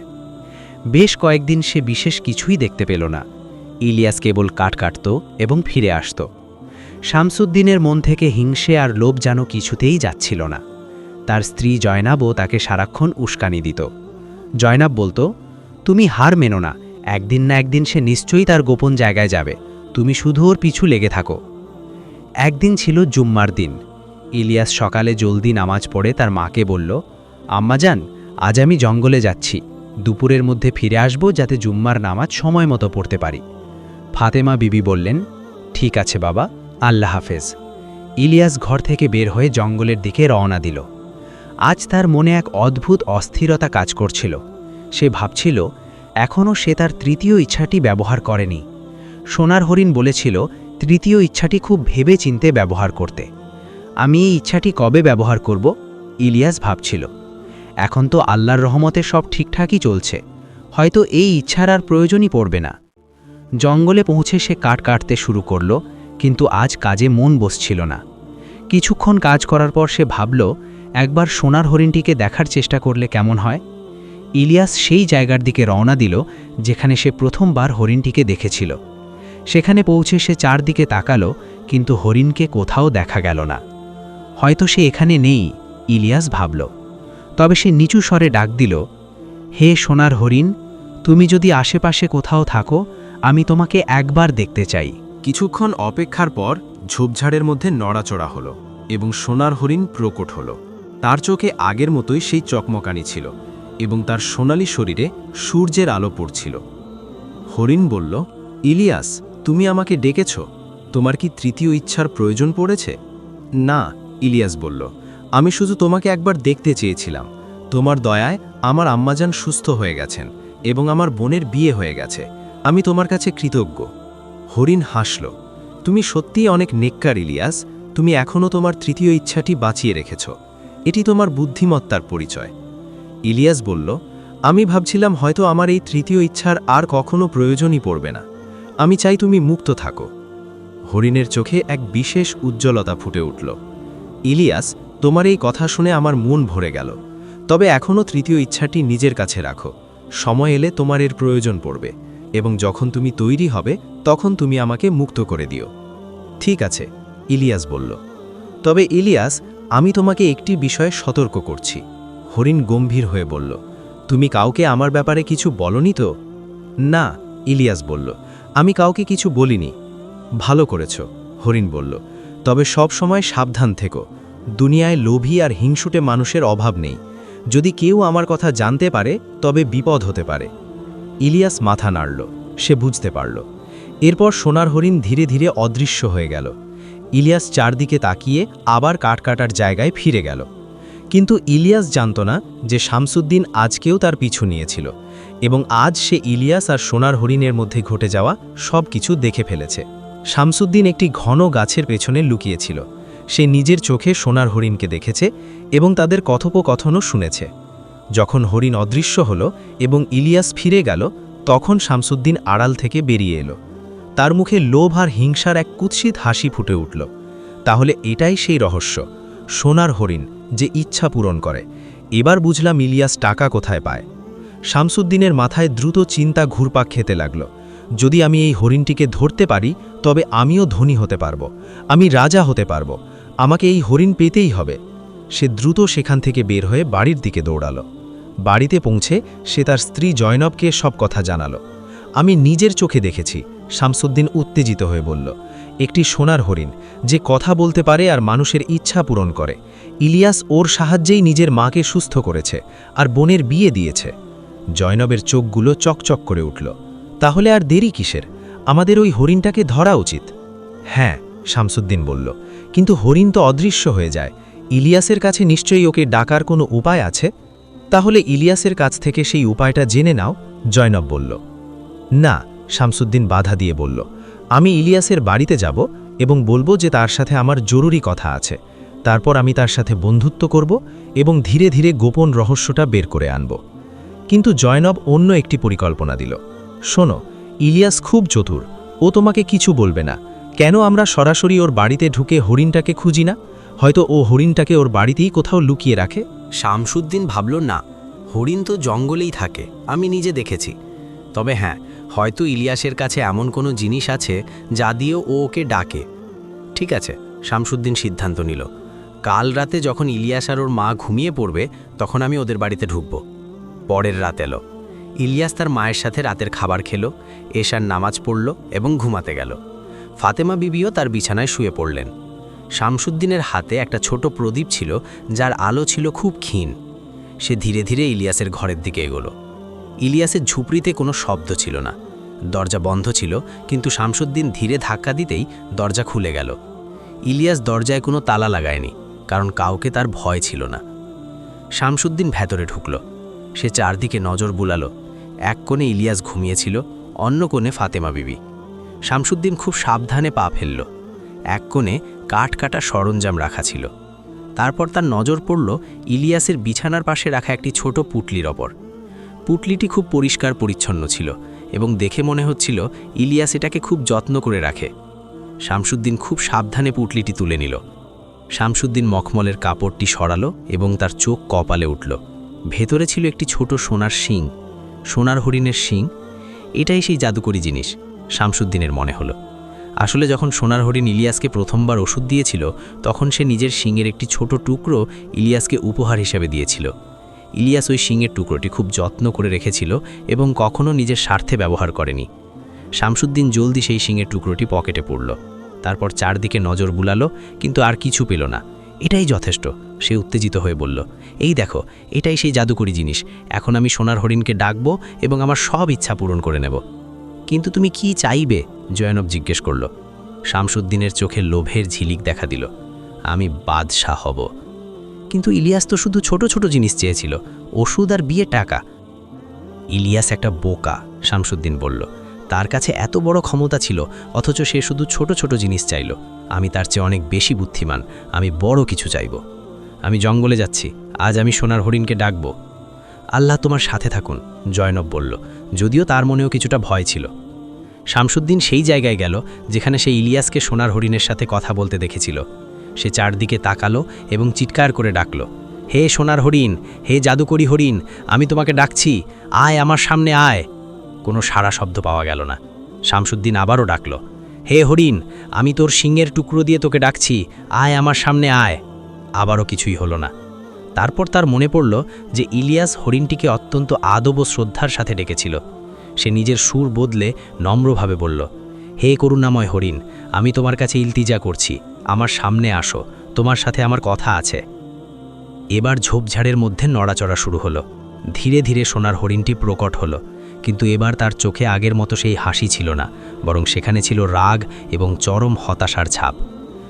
বেশ কয়েকদিন সে বিশেষ কিছুই দেখতে পেল না। ইলিয়াস কেবল কাঠ কাটত এবং ফিরে আসত। শামসুদ্দিনের মন থেকে হিংসে আর লোভ যেন কিছুতেই যাচ্ছিল না। তার স্ত্রী জয়নাবও তাকে সারাক্ষণ উস্কানি দিত। জয়নাব বলতো, তুমি হার মেনো না, একদিন না একদিন সে নিশ্চয়ই তার গোপন জায়গায় যাবে, তুমি শুধু ওর পিছু লেগে থাকো। একদিন ছিল জুম্মার দিন। ইলিয়াস সকালে জলদি নামাজ পড়ে তার মাকে বলল, আম্মাজান, আজ আমি জঙ্গলে যাচ্ছি, দুপুরের মধ্যে ফিরে আসব যাতে জুম্মার নামাজ সময় মতো পড়তে পারি। ফাতেমা বিবি বললেন, ঠিক আছে বাবা, আল্লাহ হাফেজ। ইলিয়াস ঘর থেকে বের হয়ে জঙ্গলের দিকে রওনা দিল। আজ তার মনে এক অদ্ভুত অস্থিরতা কাজ করছিল। সে ভাবছিল, এখনও সে তার তৃতীয় ইচ্ছাটি ব্যবহার করেনি। সোনার হরিণ বলেছিল তৃতীয় ইচ্ছাটি খুব ভেবে চিন্তে ব্যবহার করতে। আমি এই ইচ্ছাটি কবে ব্যবহার করব? ইলিয়াস ভাবছিল। এখন তো আল্লাহর রহমতে সব ঠিকঠাকই চলছে, হয়তো এই ইচ্ছার আর প্রয়োজনই পড়বে না। জঙ্গলে পৌঁছে সে কাঠ কাটতে শুরু করল, কিন্তু আজ কাজে মন বসছিল না। কিছুক্ষণ কাজ করার পর সে ভাবল, একবার সোনার হরিণটিকে দেখার চেষ্টা করলে কেমন হয়। ইলিয়াস সেই জায়গার দিকে রওনা দিল যেখানে সে প্রথমবার হরিণটিকে দেখেছিল। সেখানে পৌঁছে সে চারদিকে তাকালো, কিন্তু হরিণকে কোথাও দেখা গেল না। হয়তো সে এখানে নেই, ইলিয়াস ভাবল। তবে সে নিচু স্বরে ডাক দিল, হে সোনার হরিণ, তুমি যদি আশেপাশে কোথাও থাকো, আমি তোমাকে একবার দেখতে চাই। কিছুক্ষণ অপেক্ষার পর ঝোপঝাড়ের মধ্যে নড়াচড়া হলো এবং সোনার হরিণ প্রকট হলো। তার চোখে আগের মতোই সেই চকমকানি ছিল এবং তার সোনালি শরীরে সূর্যের আলো পড়ছিল। হরিণ বলল, ইলিয়াস, তুমি আমাকে ডেকেছ? তোমার কি তৃতীয় ইচ্ছার প্রয়োজন পড়েছে? না, ইলিয়াস বলল, আমি শুধু তোমাকে একবার দেখতে চেয়েছিলাম। তোমার দয়ায় আমার আম্মাজান সুস্থ হয়ে গেছেন এবং আমার বোনের বিয়ে হয়ে গেছে। আমি তোমার কাছে কৃতজ্ঞ। হরিণ হাসল, তুমি সত্যিই অনেক নেককার ইলিয়াস, তুমি এখনও তোমার তৃতীয় ইচ্ছাটি বাঁচিয়ে রেখেছ। এটি তোমার বুদ্ধিমত্তার পরিচয়। ইলিয়াস বলল, আমি ভাবছিলাম হয়তো আমার এই তৃতীয় ইচ্ছার আর কখনো প্রয়োজনই পড়বে না। আমি চাই তুমি মুক্ত থাকো। হরিণের চোখে এক বিশেষ উজ্জ্বলতা ফুটে উঠল। ইলিয়াস, তোমার এই কথা শুনে আমার মন ভরে গেল। তবে এখনও তৃতীয় ইচ্ছাটি নিজের কাছে রাখো। সময় এলে তোমার এর প্রয়োজন পড়বে এবং যখন তুমি তৈরি হবে তখন তুমি আমাকে মুক্ত করে দিও। ঠিক আছে, ইলিয়াস বলল। তবে ইলিয়াস, আমি তোমাকে একটি বিষয়ে সতর্ক করছি। হরিণ গম্ভীর হয়ে বলল, তুমি কাউকে আমার ব্যাপারে কিছু বলনি তো? না, ইলিয়াস বলল, আমি কাউকে কিছু বলিনি। ভালো করেছ, হরিণ বলল। তবে সব সময় সাবধান থেকো। দুনিয়ায় লোভী আর হিংসুটে মানুষের অভাব নেই। যদি কেউ আমার কথা জানতে পারে তবে বিপদ হতে পারে। ইলিয়াস মাথা নাড়ল, সে বুঝতে পারল। এরপর সোনার হরিণ ধীরে ধীরে অদৃশ্য হয়ে গেল। ইলিয়াস চারদিকে তাকিয়ে আবার কাঠ কাটার জায়গায় ফিরে গেল। কিন্তু ইলিয়াস জানত না যে শামসুদ্দিন আজকেও তার পিছু নিয়েছিল এবং আজ সে ইলিয়াস আর সোনার হরিণের মধ্যে ঘটে যাওয়া সব কিছু দেখে ফেলেছে। শামসুদ্দিন একটি ঘন গাছের পেছনে লুকিয়েছিল। সে নিজের চোখে সোনার হরিণকে দেখেছে এবং তাদের কথোপকথনও শুনেছে। যখন হরিণ অদৃশ্য হল এবং ইলিয়াস ফিরে গেল, তখন শামসুদ্দিন আড়াল থেকে বেরিয়ে এলো। তার মুখে লোভ আর হিংসার এক কুৎসিত হাসি ফুটে উঠল। তাহলে এটাই সেই রহস্য, সোনার হরিণ যে ইচ্ছা পূরণ করে। এবার বুঝলাম ইলিয়াস টাকা কোথায় পায়। শামসুদ্দিনের মাথায় দ্রুত চিন্তা ঘুরপাক খেতে লাগল। যদি আমি এই হরিণটিকে ধরতে পারি তবে আমিও ধনী হতে পারব, আমি রাজা হতে পারব। আমাকে এই হরিণ পেতেই হবে। সে দ্রুত সেখান থেকে বের হয়ে বাড়ির দিকে দৌড়াল। বাড়িতে পৌঁছে সে তার স্ত্রী জয়নবকে সব কথা জানালো। আমি নিজের চোখে দেখেছি, শামসুদ্দিন উত্তেজিত হয়ে বলল। একটি সোনার হরিণ যে কথা বলতে পারে আর মানুষের ইচ্ছা পূরণ করে। ইলিয়াস ওর সাহায্যেই নিজের মাকে সুস্থ করেছে আর বোনের বিয়ে দিয়েছে। জয়নবের চোখগুলো চকচক করে উঠল। তাহলে আর দেরি কিসের? আমাদের ওই হরিণটাকে ধরা উচিত। হ্যাঁ, শামসুদ্দিন বলল, কিন্তু হরিণ তো অদৃশ্য হয়ে যায়। ইলিয়াসের কাছে নিশ্চয়ই ওকে ডাকার কোনো উপায় আছে। তাহলে ইলিয়াসের কাছ থেকে সেই উপায়টা জেনে নাও, জয়নব বলল। না, শামসুদ্দিন বাধা দিয়ে বলল, আমি ইলিয়াসের বাড়িতে যাব এবং বলবো যে তার সাথে আমার জরুরি কথা আছে। তারপর আমি তার সাথে বন্ধুত্ব করব এবং ধীরে ধীরে গোপন রহস্যটা বের করে আনব। কিন্তু জয়নব অন্য একটি পরিকল্পনা দিল। শোনো, ইলিয়াস খুব চতুর, ও তোমাকে কিছু বলবে না। কেন আমরা সরাসরি ওর বাড়িতে ঢুকে হরিণটাকে খুঁজি না? হয়তো ও হরিণটাকে ওর বাড়িতেই কোথাও লুকিয়ে রাখে। শামসুদ্দিন ভাবল, না, হরিণ তো জঙ্গলেই থাকে, আমি নিজে দেখেছি। তবে হ্যাঁ, হয়তো ইলিয়াসের কাছে এমন কোনো জিনিস আছে যা দিয়ে ও ওকে ডাকে। ঠিক আছে, শামসুদ্দিন সিদ্ধান্ত নিল, কাল রাতে যখন ইলিয়াস আর ওর মা ঘুমিয়ে পড়বে তখন আমি ওদের বাড়িতে ঢুকব। পরের রাত এলো। ইলিয়াস তার মায়ের সাথে রাতের খাবার খেলো, এশার নামাজ পড়ল এবং ঘুমাতে গেল। ফাতেমা বিবিও তার বিছানায় শুয়ে পড়লেন। শামসুদ্দিনের হাতে একটা ছোট প্রদীপ ছিল, যার আলো ছিল খুব ক্ষীণ। সে ধীরে ধীরে ইলিয়াসের ঘরের দিকে এগোলো। ইলিয়াসের ঝুপড়িতে কোনো শব্দ ছিল না। দরজা বন্ধ ছিল, কিন্তু শামসুদ্দিন ধীরে ধাক্কা দিতেই দরজা খুলে গেল। ইলিয়াস দরজায় কোনো তালা লাগায়নি, কারণ কাউকে তার ভয় ছিল না। শামসুদ্দিন ভেতরে ঢুকল। সে চারদিকে নজর বুলালো। এক কোণে ইলিয়াস ঘুমিয়েছিল, অন্য কোণে ফাতেমা বিবি। শামসুদ্দিন খুব সাবধানে পা ফেলল। এক কোণে কাঠ কাটা সরঞ্জাম রাখা ছিল। তারপর তার নজর পড়ল ইলিয়াসের বিছানার পাশে রাখা একটি ছোট পুটলির ওপর। পুটলিটি খুব পরিষ্কার পরিচ্ছন্ন ছিল এবং দেখে মনে হচ্ছিল ইলিয়াস এটাকে খুব যত্ন করে রাখে। শামসুদ্দিন খুব সাবধানে পুটলিটি তুলে নিল। শামসুদ্দিন মখমলের কাপড়টি সরালো এবং তার চোখ কপালে উঠল। ভেতরে ছিল একটি ছোট সোনার শিং, সোনার হরিণের শিং। এটাই সেই জাদুকরি জিনিস, শামসুদ্দিনের মনে হলো। আসলে যখন সোনার হরিণ ইলিয়াসকে প্রথমবার ওষুধ দিয়েছিল, তখন সে নিজের শিংয়ের একটি ছোট টুকরো ইলিয়াসকে উপহার হিসেবে দিয়েছিল। ইলিয়াস ওই শিংয়ের টুকরোটি খুব যত্ন করে রেখেছিল এবং কখনো নিজের স্বার্থে ব্যবহার করেনি। শামসুদ্দিন জলদি সেই শিংয়ের টুকরোটি পকেটে পুরল। তারপর চারদিকে নজর বুলালো, কিন্তু আর কিছু পেল না। এটাই যথেষ্ট, সে উত্তেজিত হয়ে বলল, এই দেখো, এটাই সেই জাদুকরি জিনিস। এখন আমি সোনার হরিণকে ডাকব এবং আমার সব ইচ্ছা পূরণ করে নেব। কিন্তু তুমি কি চাইবে? জয়নব জিজ্ঞেস করল। শামসুদ্দিনের চোখে লোভের ঝিলিক দেখা দিল। আমি বাদশাহ হব। কিন্তু ইলিয়াস তো শুধু ছোট ছোট জিনিস চেয়েছিল, ওষুধ আর বিয়ে টাকা। ইলিয়াস একটা বোকা, শামসুদ্দিন বলল। তার কাছে এত বড় ক্ষমতা ছিল, অথচ সে শুধু ছোট ছোট জিনিস চাইল। আমি তার চেয়ে অনেক বেশি বুদ্ধিমান, আমি বড় কিছু চাইব। আমি জঙ্গলে যাচ্ছি, আজ আমি সোনার হরিণকে ডাকব। আল্লাহ তোমার সাথে থাকুন, জয়নব বলল, যদিও তার মনেও কিছুটা ভয় ছিল। শামসুদ্দিন সেই জায়গায় গেল যেখানে সে ইলিয়াসকে সোনার হরিণের সাথে কথা বলতে দেখেছিল। সে চারদিকে তাকালো এবং চিৎকার করে ডাকল, হে সোনার হরিণ, হে জাদুকরি হরিণ, আমি তোমাকে ডাকছি, আয় আমার সামনে আয়। কোনো সাড়া শব্দ পাওয়া গেল না। শামসুদ্দিন আবারও ডাকল, হে হরিণ, আমি তোর শিংয়ের টুকরো দিয়ে তোকে ডাকছি, আয় আমার সামনে আয়। আবারও কিছুই হলো না। তারপর তার মনে পড়ল যে ইলিয়াস হরিণটিকে অত্যন্ত আদব ও শ্রদ্ধার সাথে ডেকেছিল। সে নিজের সুর বদলে নম্রভাবে বলল, হে করুণাময় হরিণ, আমি তোমার কাছে ইলতিজা করছি, আমার সামনে আসো, তোমার সাথে আমার কথা আছে। এবার ঝোপঝাড়ের মধ্যে নড়াচড়া শুরু হলো। ধীরে ধীরে সোনার হরিণটি প্রকট হলো, কিন্তু এবার তার চোখে আগের মতো সেই হাসি ছিল না, বরং সেখানে ছিল রাগ এবং চরম হতাশার ছাপ।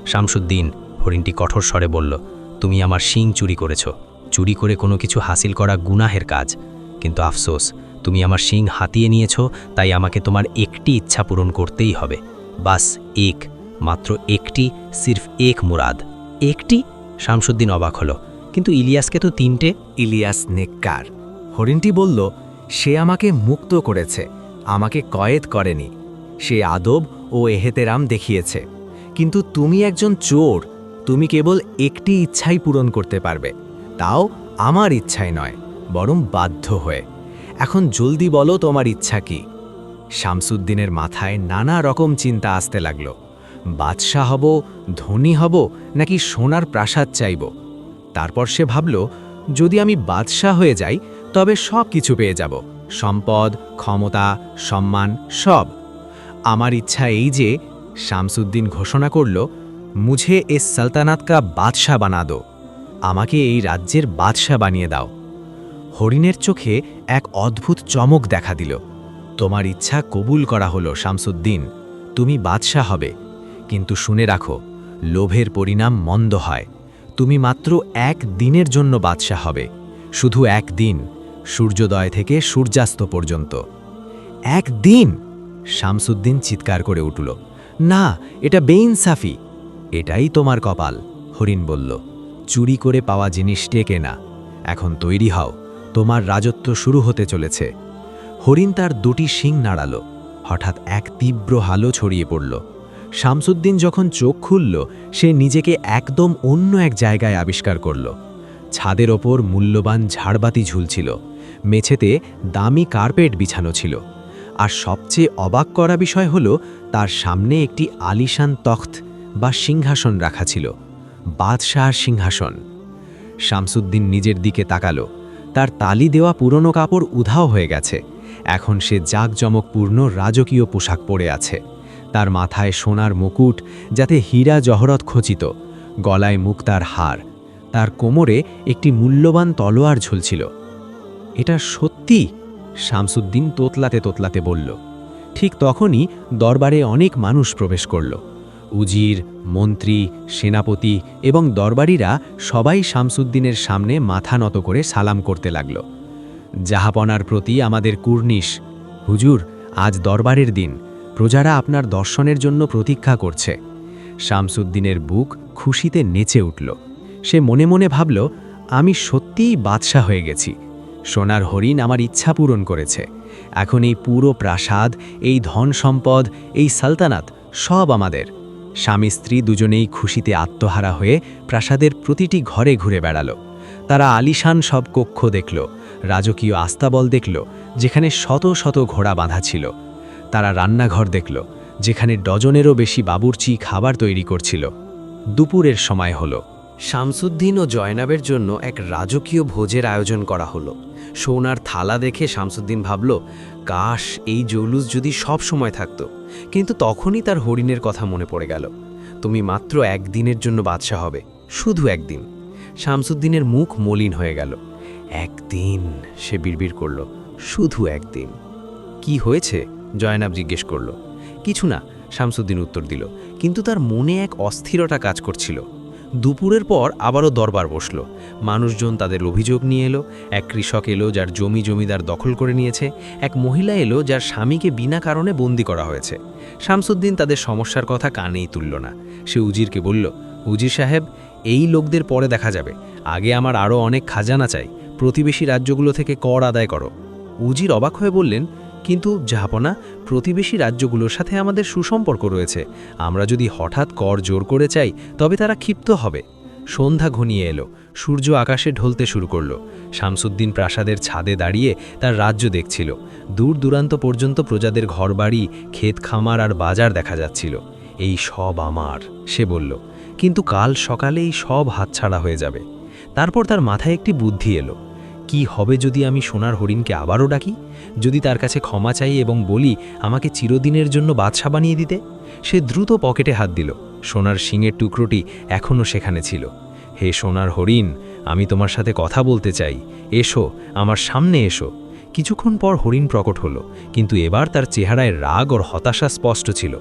শামসুদ্দিন, হরিণটি কঠোর স্বরে বলল, তুমি আমার শিং চুরি করেছ। চুরি করে কোনো কিছু হাসিল করা গুনাহের কাজ, কিন্তু আফসোস, তুমি আমার শিং হাতিয়ে নিয়েছ, তাই আমাকে তোমার একটি ইচ্ছা পূরণ করতেই হবে। বাস এক, মাত্র একটি, সির্ফ এক মুরাদ। একটি? শামসুদ্দিন অবাক হলো, কিন্তু ইলিয়াসকে তো তিনটে। ইলিয়াস নেককার। হরিণটি বলল, সে আমাকে মুক্ত করেছে, আমাকে কয়েদ করেনি। সে আদব ও এহেতেরাম দেখিয়েছে। কিন্তু তুমি একজন চোর, তুমি কেবল একটি ইচ্ছাই পূরণ করতে পারবে, তাও আমার ইচ্ছাই নয়, বরং বাধ্য হয়ে। এখন জলদি বলো তোমার ইচ্ছা কি? শামসুদ্দিনের মাথায় নানা রকম চিন্তা আসতে লাগল। বাদশাহ হব, ধনী হব, নাকি সোনার প্রাসাদ চাইব? তারপর সে ভাবল, যদি আমি বাদশাহ হয়ে যাই তবে সব কিছু পেয়ে যাব, সম্পদ, ক্ষমতা, সম্মান, সব। আমার ইচ্ছা এই যে, শামসুদ্দিন ঘোষণা করল, মুঝে এ সালতানাত কা বাদশাহ বানা দো, আমাকে এই রাজ্যের বাদশাহ বানিয়ে দাও। হরিণের চোখে এক অদ্ভুত চমক দেখা দিল। তোমার ইচ্ছা কবুল করা হলো শামসুদ্দিন, তুমি বাদশাহ হবে। কিন্তু শুনে রাখো, লোভের পরিণাম মন্দ হয়। তুমি মাত্র এক দিনের জন্য বাদশাহ হবে, শুধু এক দিন, সূর্যোদয় থেকে সূর্যাস্ত পর্যন্ত। এক দিন? শামসুদ্দিন চিৎকার করে উঠল, না, এটা বেইনসাফি। এটাই তোমার কপাল, হরিণ বলল, চুরি করে পাওয়া জিনিস টেকে না। এখন তৈরি হও, তোমার রাজত্ব শুরু হতে চলেছে। হরিণ তার দুটি শিং নাড়াল। হঠাৎ এক তীব্র আলো ছড়িয়ে পড়ল। শামসুদ্দিন যখন চোখ খুলল, সে নিজেকে একদম অন্য এক জায়গায় আবিষ্কার করল। ছাদের ওপর মূল্যবান ঝাড়বাতি ঝুলছিল, মেঝেতে দামি কার্পেট বিছানো ছিল, আর সবচেয়ে অবাক করা বিষয় হল, তার সামনে একটি আলিশান তখ্ত বা সিংহাসন রাখা ছিল, বাদশাহর সিংহাসন। শামসুদ্দিন নিজের দিকে তাকালো। তার তালি দেওয়া পুরনো কাপড় উধাও হয়ে গেছে। এখন সে জাঁকজমকপূর্ণ রাজকীয় পোশাক পরে আছে। তার মাথায় সোনার মুকুট, যাতে হীরা জহরত খচিত, গলায় মুক্তার হার, তার কোমরে একটি মূল্যবান তলোয়ার ঝুলছিল। এটা সত্যি? শামসুদ্দিন তোতলাতে তোতলাতে বলল। ঠিক তখনই দরবারে অনেক মানুষ প্রবেশ করল। উজির, মন্ত্রী, সেনাপতি এবং দরবারীরা সবাই শামসুদ্দিনের সামনে মাথা নত করে সালাম করতে লাগল। জাহাপনার প্রতি আমাদের কুর্নিশ। হুজুর, আজ দরবারের দিন, প্রজারা আপনার দর্শনের জন্য প্রতীক্ষা করছে। শামসুদ্দিনের বুক খুশিতে নেচে উঠল। সে মনে মনে ভাবল, আমি সত্যিই বাদশাহ হয়ে গেছি। সোনার হরিণ আমার ইচ্ছা পূরণ করেছে। এখন এই পুরো প্রাসাদ, এই ধন সম্পদ, এই সালতানাত সব আমাদের। স্বামী স্ত্রী দুজনেই খুশিতে আত্মহারা হয়ে প্রাসাদের প্রতিটি ঘরে ঘুরে বেড়াল। তারা আলিশান সব কক্ষ দেখল, রাজকীয় আস্তাবল দেখল, যেখানে শত শত ঘোড়া বাঁধা ছিল। তারা রান্নাঘর দেখল, যেখানে ডজনেরও বেশি বাবুর্চি খাবার তৈরি করছিল। দুপুরের সময় হলো। শামসুদ্দিন ও জয়নাবের জন্য এক রাজকীয় ভোজের আয়োজন করা হলো। সোনার থালা দেখে শামসুদ্দিন ভাবল, কাশ এই জৌলুস যদি সব সময় থাকতো। কিন্তু তখনই তার হরিণের কথা মনে পড়ে গেল। তুমি মাত্র একদিনের জন্য বাদশা হবে, শুধু একদিন। শামসুদ্দিনের মুখ মলিন হয়ে গেল। একদিন, সে বিড়বিড় করল, শুধু একদিন। কি হয়েছে? জয়নাব জিজ্ঞেস করল। কিছু না, শামসুদ্দিন উত্তর দিল, কিন্তু তার মনে এক অস্থিরতা কাজ করছিল। দুপুরের পর আবারও দরবার বসল। মানুষজন তাদের অভিযোগ নিয়ে এলো। এক কৃষক এলো যার জমিদার দখল করে নিয়েছে। এক মহিলা এলো যার স্বামীকে বিনা কারণে বন্দী করা হয়েছে। শামসুদ্দিন তাদের সমস্যার কথা কানেই তুলল না। সে উজিরকে বলল, উজির সাহেব, এই লোকদের পরে দেখা যাবে, আগে আমার আরও অনেক খাজানা চাই। প্রতিবেশী রাজ্যগুলো থেকে কর আদায় করো। উজির অবাক হয়ে বললেন, কিন্তু জাহাপনা, প্রতিবেশী রাজ্যগুলোর সাথে আমাদের সুসম্পর্ক রয়েছে। আমরা যদি হঠাৎ কর জোর করে চাই, তবে তারা ক্ষিপ্ত হবে। সন্ধ্যা ঘনিয়ে এলো, সূর্য আকাশে ঢলতে শুরু করল। শামসুদ্দিন প্রাসাদের ছাদে দাঁড়িয়ে তার রাজ্য দেখছিল। দূর দূরান্ত পর্যন্ত প্রজাদের ঘরবাড়ি, ক্ষেত খামার আর বাজার দেখা যাচ্ছিল। এই সব আমার, সে বলল, কিন্তু কাল সকালে এই সব হাতছাড়া হয়ে যাবে। তারপর তার মাথায় একটি বুদ্ধি এলো। কি হবে যদি আমি সোনার হরিণকে আবারও ডাকি? যদি তার কাছে ক্ষমা চাই এবং বলি আমাকে চিরদিনের জন্য বাদশা বানিয়ে দিতে? সে দ্রুত পকেটে হাত দিল। সোনার শিঙের টুকরোটি এখনও সেখানে ছিল। হে সোনার হরিণ, আমি তোমার সাথে কথা বলতে চাই, এসো, আমার সামনে এসো। কিছুক্ষণ পর হরিণ প্রকট হলো, কিন্তু এবার তার চেহারায় রাগ ওর হতাশা স্পষ্ট ছিল।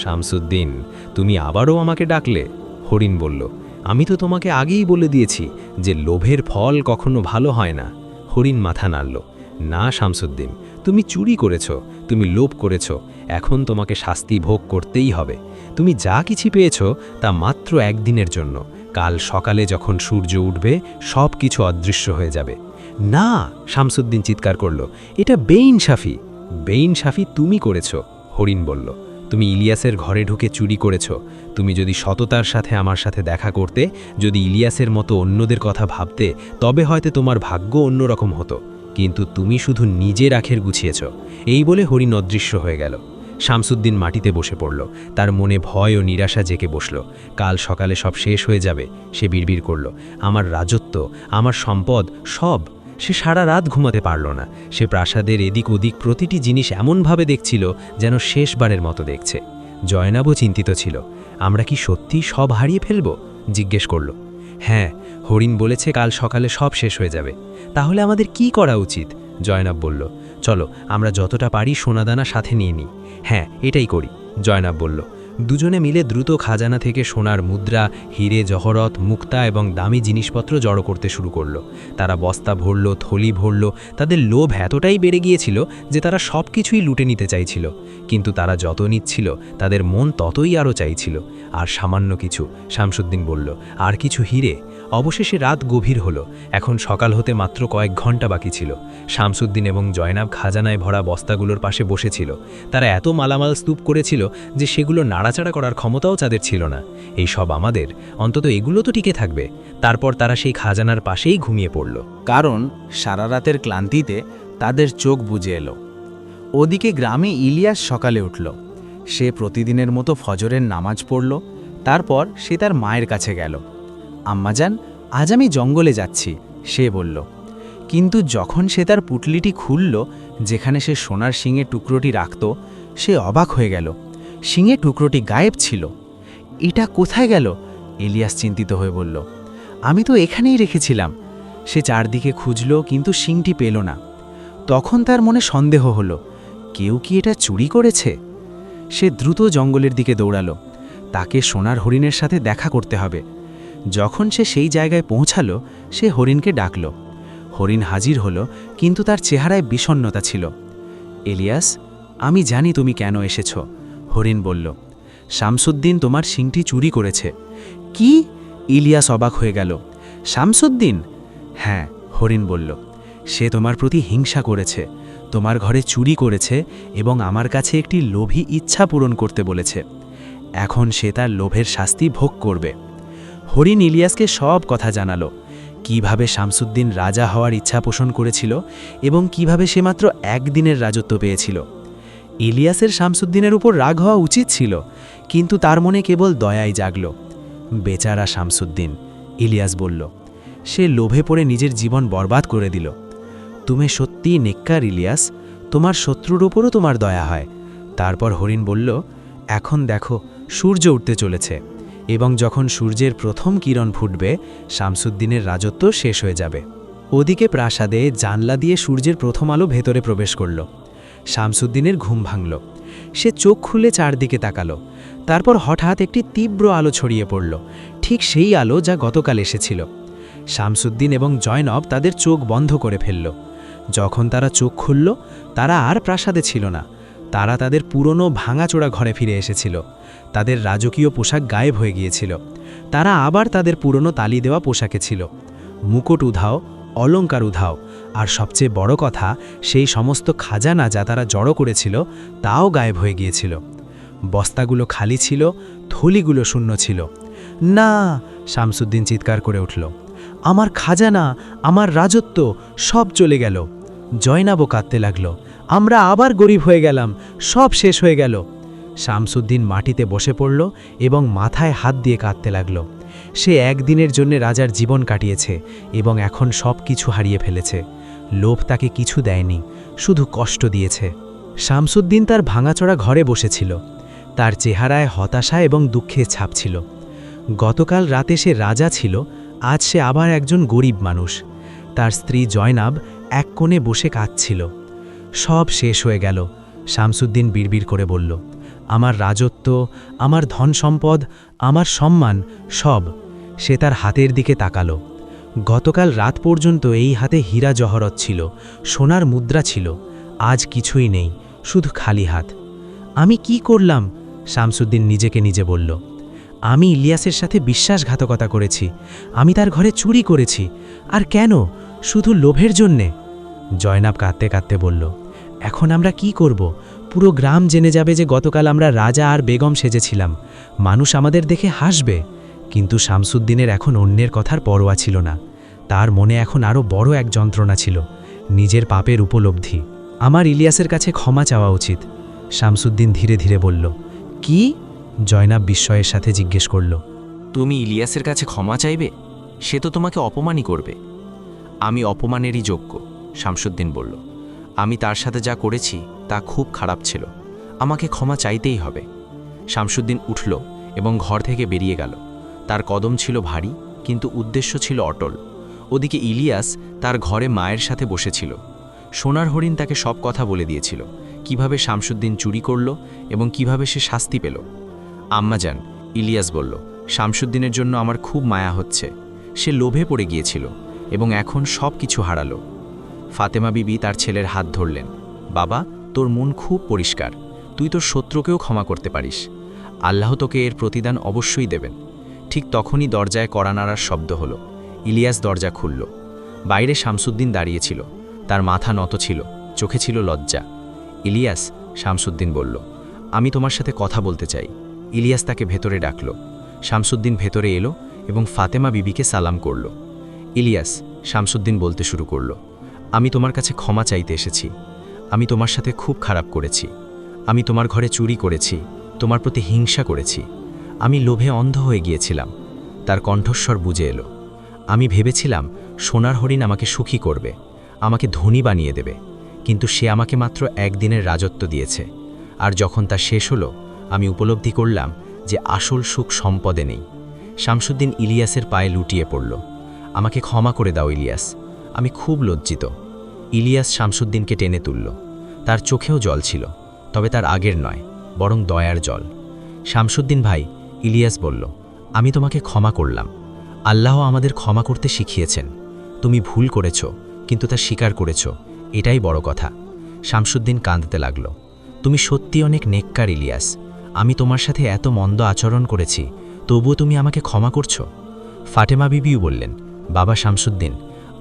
শামসুদ্দিন, তুমি আবারও আমাকে ডাকলে? হরিণ বলল, আমি তো তোমাকে আগেই বলে দিয়েছি যে লোভের ফল কখনো ভালো হয় না। হরিণ মাথা নাড়ল। না শামসুদ্দিন, তুমি চুরি করেছ, তুমি লোভ করেছ, এখন তোমাকে শাস্তি ভোগ করতেই হবে। তুমি যা কিছু পেয়েছ তা মাত্র একদিনের জন্য। কাল সকালে যখন সূর্য উঠবে, সব কিছু অদৃশ্য হয়ে যাবে। না, শামসুদ্দিন চিৎকার করল, এটা বেইনসাফি। বেইনসাফি তুমি করেছ, হরিণ বলল। তুমি ইলিয়াসের ঘরে ঢুকে চুরি করেছ। তুমি যদি সততার সাথে আমার সাথে দেখা করতে, যদি ইলিয়াসের মতো অন্যদের কথা ভাবতে, তবে হয়তো তোমার ভাগ্য অন্যরকম হতো। কিন্তু তুমি শুধু নিজের আখের গুছিয়েছ। এই বলে হরিণ অদৃশ্য হয়ে গেল। শামসুদ্দিন মাটিতে বসে পড়ল। তার মনে ভয় ও নিরাশা জেগে বসল। কাল সকালে সব শেষ হয়ে যাবে, সে বিড়বিড় করল। আমার রাজত্ব, আমার সম্পদ, সব। সে সারা রাত ঘুমাতে পারল না। সে প্রাসাদের এদিক ওদিক প্রতিটি জিনিস এমনভাবে দেখছিল যেন শেষবারের মতো দেখছে। জয়নাবও চিন্তিত ছিল। আমরা কি সত্যি সব হারিয়ে ফেলব? জিজ্ঞেস করল। হ্যাঁ, হরিণ বলেছে কাল সকালে সব শেষ হয়ে যাবে। তাহলে আমাদের কি করা উচিত? জয়নাব বলল, চলো আমরা যতটা পারি সোনাদানা সাথে নিয়ে নিই। হ্যাঁ, এটাই করি, জয়নাব বলল। দুজনে মিলে দ্রুত খাজানা থেকে সোনার মুদ্রা, হিরে জহরত, মুক্তা এবং দামি জিনিসপত্র জড়ো করতে শুরু করল। তারা বস্তা ভরল, থলি ভরল। তাদের লোভ এতটাই বেড়ে গিয়েছিল যে তারা সব কিছুই লুটে নিতে চাইছিল। কিন্তু তারা যত নিচ্ছিল, তাদের মন ততই আরও চাইছিল। আর সামান্য কিছু, শামসুদ্দিন বলল, আর কিছু হিরে। অবশেষে রাত গভীর হলো। এখন সকাল হতে মাত্র কয়েক ঘন্টা বাকি ছিল। শামসুদ্দিন এবং জয়নাব খাজানায় ভরা বস্তাগুলোর পাশে বসেছিল। তারা এত মালামাল স্তূপ করেছিল যে সেগুলো নাড়াচাড়া করার ক্ষমতাও তাদের ছিল না। এই সব আমাদের, অন্তত এগুলো তো টিকে থাকবে। তারপর তারা সেই খাজানার পাশেই ঘুমিয়ে পড়ল। কারণ সারা রাতের ক্লান্তিতে তাদের চোখ বুজে এলো। ওদিকে গ্রামে ইলিয়াস সকালে উঠল। সে প্রতিদিনের মতো ফজরের নামাজ পড়ল। তারপর সে তার মায়ের কাছে গেল। আম্মাজান, আজ আমি জঙ্গলে যাচ্ছি, সে বলল। কিন্তু যখন সে তার পুটলিটি খুলল, যেখানে সে সোনার শিঙের টুকরোটি রাখত, সে অবাক হয়ে গেল। শিঙের টুকরোটি গায়েব ছিল। এটা কোথায় গেল? ইলিয়াস চিন্তিত হয়ে বলল। আমি তো এখানেই রেখেছিলাম। সে চারদিকে খুঁজল, কিন্তু শিংটি পেল না। তখন তার মনে সন্দেহ হলো, কেউ কি এটা চুরি করেছে? সে দ্রুত জঙ্গলের দিকে দৌড়ালো। তাকে সোনার হরিণের সাথে দেখা করতে হবে। যখন সে সেই জায়গায় পৌঁছালো, সে হরিণকে ডাকল। হরিণ হাজির হলো, কিন্তু তার চেহারায় বিষণ্ণতা ছিল। ইলিয়াস, আমি জানি তুমি কেন এসেছ, হরিণ বলল। শামসুদ্দিন তোমার শিংটি চুরি করেছে। কি? ইলিয়াস অবাক হয়ে গেল। শামসুদ্দিন? হ্যাঁ, হরিণ বলল। সে তোমার প্রতি হিংসা করেছে, তোমার ঘরে চুরি করেছে এবং আমার কাছে একটি লোভী ইচ্ছা পূরণ করতে বলেছে। এখন সে তার লোভের শাস্তি ভোগ করবে। হরিণ ইলিয়াসকে সব কথা জানালো, কিভাবে শামসুদ্দিন রাজা হওয়ার ইচ্ছা পোষণ করেছিল এবং কিভাবে সে মাত্র একদিনের রাজত্ব পেয়েছিল। ইলিয়াসের শামসুদ্দিনের উপর রাগ হওয়া উচিত ছিল, কিন্তু তার মনে কেবল দয়াই জাগল। বেচারা শামসুদ্দিন, ইলিয়াস বলল। সে লোভে পড়ে নিজের জীবন বরবাদ করে দিল। তুমি সত্যিই নেককার ইলিয়াস, তোমার শত্রুর উপরও তোমার দয়া হয়। তারপর হরিণ বলল, এখন দেখো, সূর্য উঠতে চলেছে এবং যখন সূর্যের প্রথম কিরণ ফুটবে, শামসুদ্দিনের রাজত্ব শেষ হয়ে যাবে। ওদিকে প্রাসাদে জানলা দিয়ে সূর্যের প্রথম আলো ভেতরে প্রবেশ করল। শামসুদ্দিনের ঘুম ভাঙল। সে চোখ খুলে চারদিকে তাকালো। তারপর হঠাৎ একটি তীব্র আলো ছড়িয়ে পড়ল, ঠিক সেই আলো যা গতকাল এসেছিল। শামসুদ্দিন এবং জয়নব তাদের চোখ বন্ধ করে ফেলল। যখন তারা চোখ খুলল, তারা আর প্রাসাদে ছিল না। তারা তাদের পুরনো ভাঙাচোরা ঘরে ফিরে এসেছিল। তাদের রাজকীয় পোশাক গায়েব হয়ে গিয়েছিল। তারা আবার তাদের পুরনো তালি দেওয়া পোশাকে ছিল। মুকুট উধাও, অলংকার উধাও, আর সবচেয়ে বড় কথা, সেই সমস্ত খাজানা যা তারা জড়ো করেছিল তাও গায়েব হয়ে গিয়েছিল। বস্তাগুলো খালি ছিল, থলিগুলো শূন্য ছিল। না! শামসুদ্দিন চিৎকার করে উঠল। আমার খাজানা, আমার রাজত্ব সব চলে গেল। জয়নাবও কাঁদতে লাগল। আমরা আবার গরিব হয়ে গেলাম, সব শেষ হয়ে গেল। শামসুদ্দিন মাটিতে বসে পড়ল এবং মাথায় হাত দিয়ে কাঁদতে লাগল। সে একদিনের জন্য রাজার জীবন কাটিয়েছে এবং এখন সব কিছু হারিয়ে ফেলেছে। লোভ তাকে কিছু দেয়নি, শুধু কষ্ট দিয়েছে। শামসুদ্দিন তার ভাঙাচোরা ঘরে বসেছিল। তার চেহারায় হতাশা এবং দুঃখের ছাপ ছিল। গতকাল রাতে সে রাজা ছিল, আজ সে আবার একজন গরিব মানুষ। তার স্ত্রী জয়নাব এক কোণে বসে কাঁদছিল। সব শেষ হয়ে গেল, শামসুদ্দিন বিড়বিড় করে বলল। আমার রাজত্ব, আমার ধন সম্পদ, আমার সম্মান, সব। সে তার হাতের দিকে তাকালো। গতকাল রাত পর্যন্ত এই হাতে হীরা জহরত ছিল, সোনার মুদ্রা ছিল। আজ কিছুই নেই, শুধু খালি হাত। আমি কি করলাম? শামসুদ্দিন নিজেকে নিজে বলল। আমি ইলিয়াসের সাথে বিশ্বাসঘাতকতা করেছি। আমি তার ঘরে চুরি করেছি। আর কেন? শুধু লোভের জন্যে। জয়নাব কাঁদতে কাঁদতে বলল, এখন আমরা কি করব? পুরো গ্রাম জেনে যাবে যে গতকাল আমরা রাজা আর বেগম সেজেছিলাম। মানুষ আমাদের দেখে হাসবে। কিন্তু শামসুদ্দিনের এখন অন্যের কথার পরোয়া ছিল না। তার মনে এখন আরও বড় এক যন্ত্রণা ছিল, নিজের পাপের উপলব্ধি। আমার ইলিয়াসের কাছে ক্ষমা চাওয়া উচিত, শামসুদ্দিন ধীরে ধীরে বলল। কি? জয়নাব বিস্ময়ের সাথে জিজ্ঞেস করল। তুমি ইলিয়াসের কাছে ক্ষমা চাইবে? সে তো তোমাকে অপমানই করবে। আমি অপমানেরই যোগ্য, শামসুদ্দিন বলল। আমি তার সাথে যা করেছি তা খুব খারাপ ছিল। আমাকে ক্ষমা চাইতেই হবে। শামসুদ্দিন উঠল এবং ঘর থেকে বেরিয়ে গেল। তার কদম ছিল ভারী, কিন্তু উদ্দেশ্য ছিল অটল। ওদিকে ইলিয়াস তার ঘরে মায়ের সাথে বসেছিল। সোনার হরিণ তাকে সব কথা বলে দিয়েছিল, কিভাবে শামসুদ্দিন চুরি করল এবং কিভাবে সে শাস্তি পেল। আম্মাজান, ইলিয়াস বলল, শামসুদ্দিনের জন্য আমার খুব মায়া হচ্ছে। সে লোভে পড়ে গিয়েছিল এবং এখন সব কিছু হারালো। ফাতেমা বিবি তার ছেলের হাত ধরলেন। বাবা, তোর মন খুব পরিষ্কার। তুই তোর শত্রুকেও ক্ষমা করতে পারিস। আল্লাহ তোকে এর প্রতিদান অবশ্যই দেবেন। ঠিক তখনই দরজায় কড়া নাড়ার শব্দ হলো। ইলিয়াস দরজা খুলল। বাইরে শামসুদ্দিন দাঁড়িয়েছিল। তার মাথা নত ছিল, চোখে ছিল লজ্জা। ইলিয়াস, শামসুদ্দিন বলল, আমি তোমার সাথে কথা বলতে চাই। ইলিয়াস তাকে ভেতরে ডাকল। শামসুদ্দিন ভেতরে এলো এবং ফাতেমা বিবিকে সালাম করল। ইলিয়াস, শামসুদ্দিন বলতে শুরু করল, আমি তোমার কাছে ক্ষমা চাইতে এসেছি। আমি তোমার সাথে খুব খারাপ করেছি। আমি তোমার ঘরে চুরি করেছি, তোমার প্রতি হিংসা করেছি। আমি লোভে অন্ধ হয়ে গিয়েছিলাম। তার কণ্ঠস্বর বুঝে এলো। আমি ভেবেছিলাম সোনার হরিণ আমাকে সুখী করবে। আমাকে ধনী বানিয়ে দেবে, কিন্তু সে আমাকে মাত্র একদিনের রাজত্ব দিয়েছে। আর যখন তা শেষ হলো, আমি উপলব্ধি করলাম যে আসল সুখ সম্পদে নেই। শামসুদ্দিন ইলিয়াসের পায়ে লুটিয়ে পড়ল। আমাকে ক্ষমা করে দাও ইলিয়াস, আমি খুব লজ্জিত। ইলিয়াস শামসুদ্দিনকে টেনে তুলল। তার চোখেও জল ছিল, তবে তার আগের নয়, বরং দয়ার জল। শামসুদ্দিন ভাই, ইলিয়াস বলল, আমি তোমাকে ক্ষমা করলাম। আল্লাহ আমাদের ক্ষমা করতে শিখিয়েছেন। তুমি ভুল করেছ, কিন্তু তা স্বীকার করেছ, এটাই বড় কথা। শামসুদ্দিন কাঁদতে লাগল। তুমি সত্যি অনেক নেককার ইলিয়াস। আমি তোমার সাথে এত মন্দ আচরণ করেছি, তবুও তুমি আমাকে ক্ষমা করছ। ফাতেমা বিবিও বললেন, বাবা শামসুদ্দিন,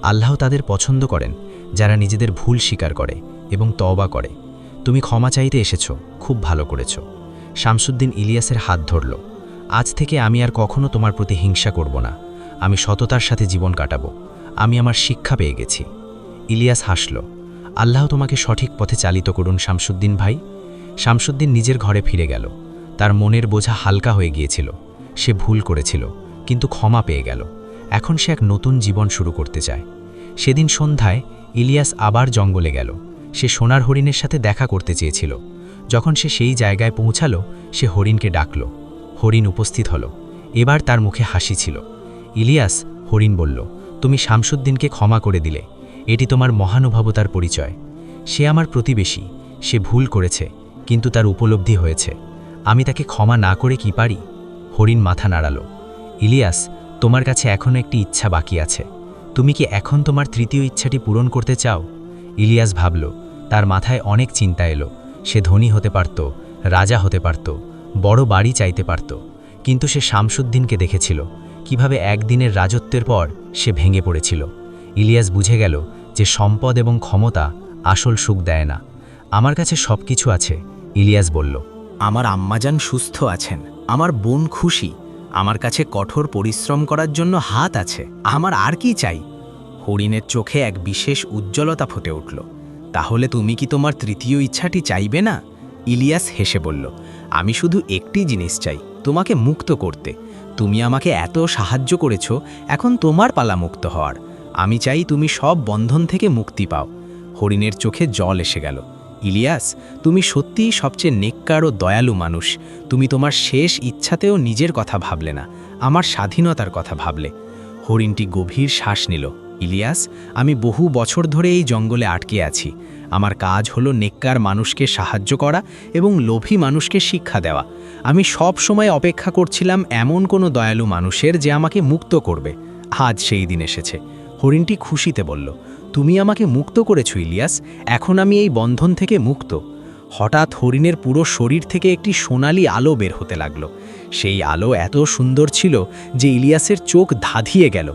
আল্লাহ তাদের পছন্দ করেন যারা নিজেদের ভুল স্বীকার করে এবং তওবা করে। তুমি ক্ষমা চাইতে এসেছ, খুব ভালো করেছ। শামসুদ্দিন ইলিয়াসের হাত ধরল। আজ থেকে আমি আর কখনো তোমার প্রতি হিংসা করব না। আমি সততার সাথে জীবন কাটাবো। আমি আমার শিক্ষা পেয়ে গেছি। ইলিয়াস হাসল। আল্লাহ তোমাকে সঠিক পথে চালিত করুন শামসুদ্দিন ভাই। শামসুদ্দিন নিজের ঘরে ফিরে গেল। তার মনের বোঝা হালকা হয়ে গিয়েছিল। সে ভুল করেছিল, কিন্তু ক্ষমা পেয়ে গেল। এখন সে এক নতুন জীবন শুরু করতে চায়। সেদিন সন্ধ্যায় ইলিয়াস আবার জঙ্গলে গেল। সে সোনার হরিণের সাথে দেখা করতে চেয়েছিল। যখন সে সেই জায়গায় পৌঁছালো, সে হরিণকে ডাকল। হরিণ উপস্থিত হল। এবার তার মুখে হাসি ছিল। ইলিয়াস, হরিণ বলল, তুমি শামসুদ্দিনকে ক্ষমা করে দিলে। এটি তোমার মহানুভবতার পরিচয়। সে আমার প্রতিবেশী, সে ভুল করেছে, কিন্তু তার উপলব্ধি হয়েছে। আমি তাকে ক্ষমা না করে কি পারি? হরিণ মাথা নাড়াল। ইলিয়াস, তোমার কাছে এখনও একটি ইচ্ছা বাকি আছে। তুমি কি এখন তোমার তৃতীয় ইচ্ছাটি পূরণ করতে চাও? ইলিয়াস ভাবল। তার মাথায় অনেক চিন্তা এলো। সে ধনী হতে পারত, রাজা হতে পারত, বড় বাড়ি চাইতে পারত, কিন্তু সে শামসুদ্দিনকে দেখেছিল কিভাবে একদিনের রাজত্বের পর সে ভেঙে পড়েছিল। ইলিয়াস বুঝে গেল যে সম্পদ এবং ক্ষমতা আসল সুখ দেয় না। আমার কাছে সব কিছু আছে, ইলিয়াস বলল। আমার আম্মাজান সুস্থ আছেন, আমার বোন খুশি, আমার কাছে কঠোর পরিশ্রম করার জন্য হাত আছে। আমার আর কি চাই? হরিণের চোখে এক বিশেষ উজ্জ্বলতা ফুটে উঠল। তাহলে তুমি কি তোমার তৃতীয় ইচ্ছাটি চাইবে না? ইলিয়াস হেসে বলল, আমি শুধু একটি জিনিস চাই, তোমাকে মুক্ত করতে। তুমি আমাকে এত সাহায্য করেছ, এখন তোমার পালা মুক্ত হওয়ার। আমি চাই তুমি সব বন্ধন থেকে মুক্তি পাও। হরিণের চোখে জল এসে গেল। ইলিয়াস, তুমি সত্যিই সবচেয়ে নেককার ও দয়ালু মানুষ। তুমি তোমার শেষ ইচ্ছাতেও নিজের কথা ভাবলে না, আমার স্বাধীনতার কথা ভাবলে। হরিণটি গভীর শ্বাস নিল। ইলিয়াস, আমি বহু বছর ধরে এই জঙ্গলে আটকে আছি। আমার কাজ হলো নেককার মানুষকে সাহায্য করা এবং লোভী মানুষকে শিক্ষা দেওয়া। আমি সব সময় অপেক্ষা করছিলাম এমন কোনো দয়ালু মানুষের যে আমাকে মুক্ত করবে। আজ সেই দিন এসেছে। হরিণটি খুশিতে বলল, তুমি আমাকে মুক্ত করেছো ইলিয়াস, এখন আমি এই বন্ধন থেকে মুক্ত। হঠাৎ হরিণের পুরো শরীর থেকে একটি সোনালি আলো বের হতে লাগলো। সেই আলো এত সুন্দর ছিল যে ইলিয়াসের চোখ ধাঁধিয়ে গেল।